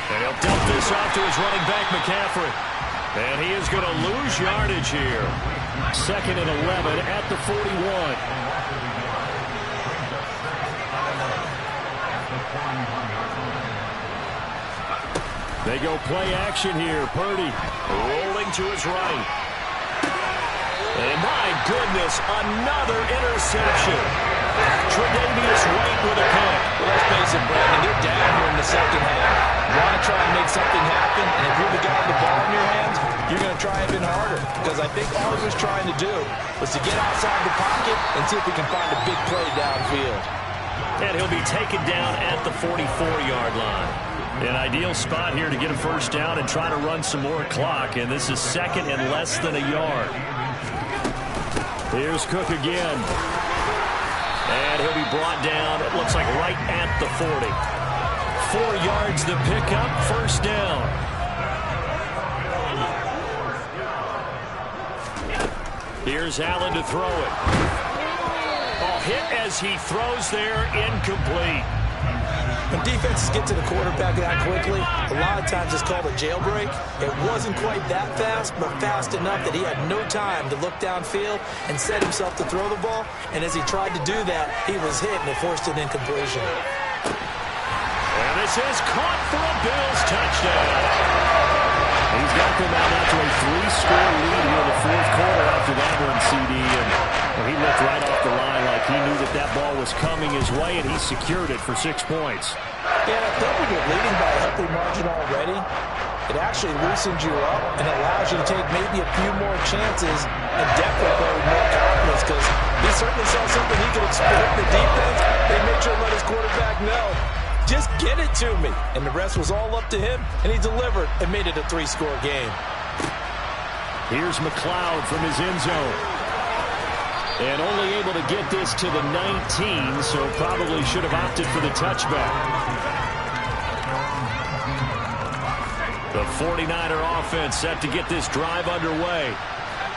And he'll dump this off to his running back, McCaffrey. And he is going to lose yardage here. 2nd and 11 at the 41. They go play action here. Purdy rolling to his right. And my goodness, another interception. Tre'Davious White with a pick. Well, let's face it, Brandon, they're down here in the 2nd half. You want to try and make something happen, and if you're the guy with the ball in your hands, you're going to try even harder. Because I think all he was trying to do was to get outside the pocket and see if he can find a big play downfield. And he'll be taken down at the 44-yard line. An ideal spot here to get a 1st down and try to run some more clock, and this is 2nd and less than a yard. Here's Cook again. And he'll be brought down, it looks like right at the 40. 4 yards the pickup, 1st down. Here's Allen to throw it. Oh, hit as he throws there, incomplete. When defenses get to the quarterback that quickly, a lot of times it's called a jailbreak. It wasn't quite that fast, but fast enough that he had no time to look downfield and set himself to throw the ball. And as he tried to do that, he was hit and it forced an incompletion. And this is caught for a Bills touchdown. He's got them out to a 3-score lead here in the 4th quarter after that one, CD. And he looked right off the line like he knew that ball was coming his way, and he secured it for 6 points. Yeah, I think when you're leading by a healthy margin already, it actually loosens you up and allows you to take maybe a few more chances and definitely play with more confidence because he certainly saw something he could exploit in the defense. They made sure to let his quarterback know, just get it to me. And the rest was all up to him, and he delivered and made it a 3-score game. Here's McLeod from his end zone. And only able to get this to the 19, so probably should have opted for the touchback. The 49er offense set to get this drive underway.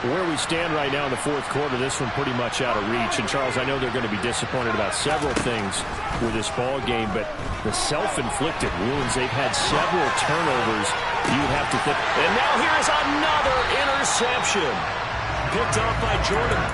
Where we stand right now in the 4th quarter, this one pretty much out of reach. And, Charles, I know they're going to be disappointed about several things with this ball game, but the self-inflicted wounds, they've had several turnovers, you have to think. And now here's another interception. Picked off by Jordan.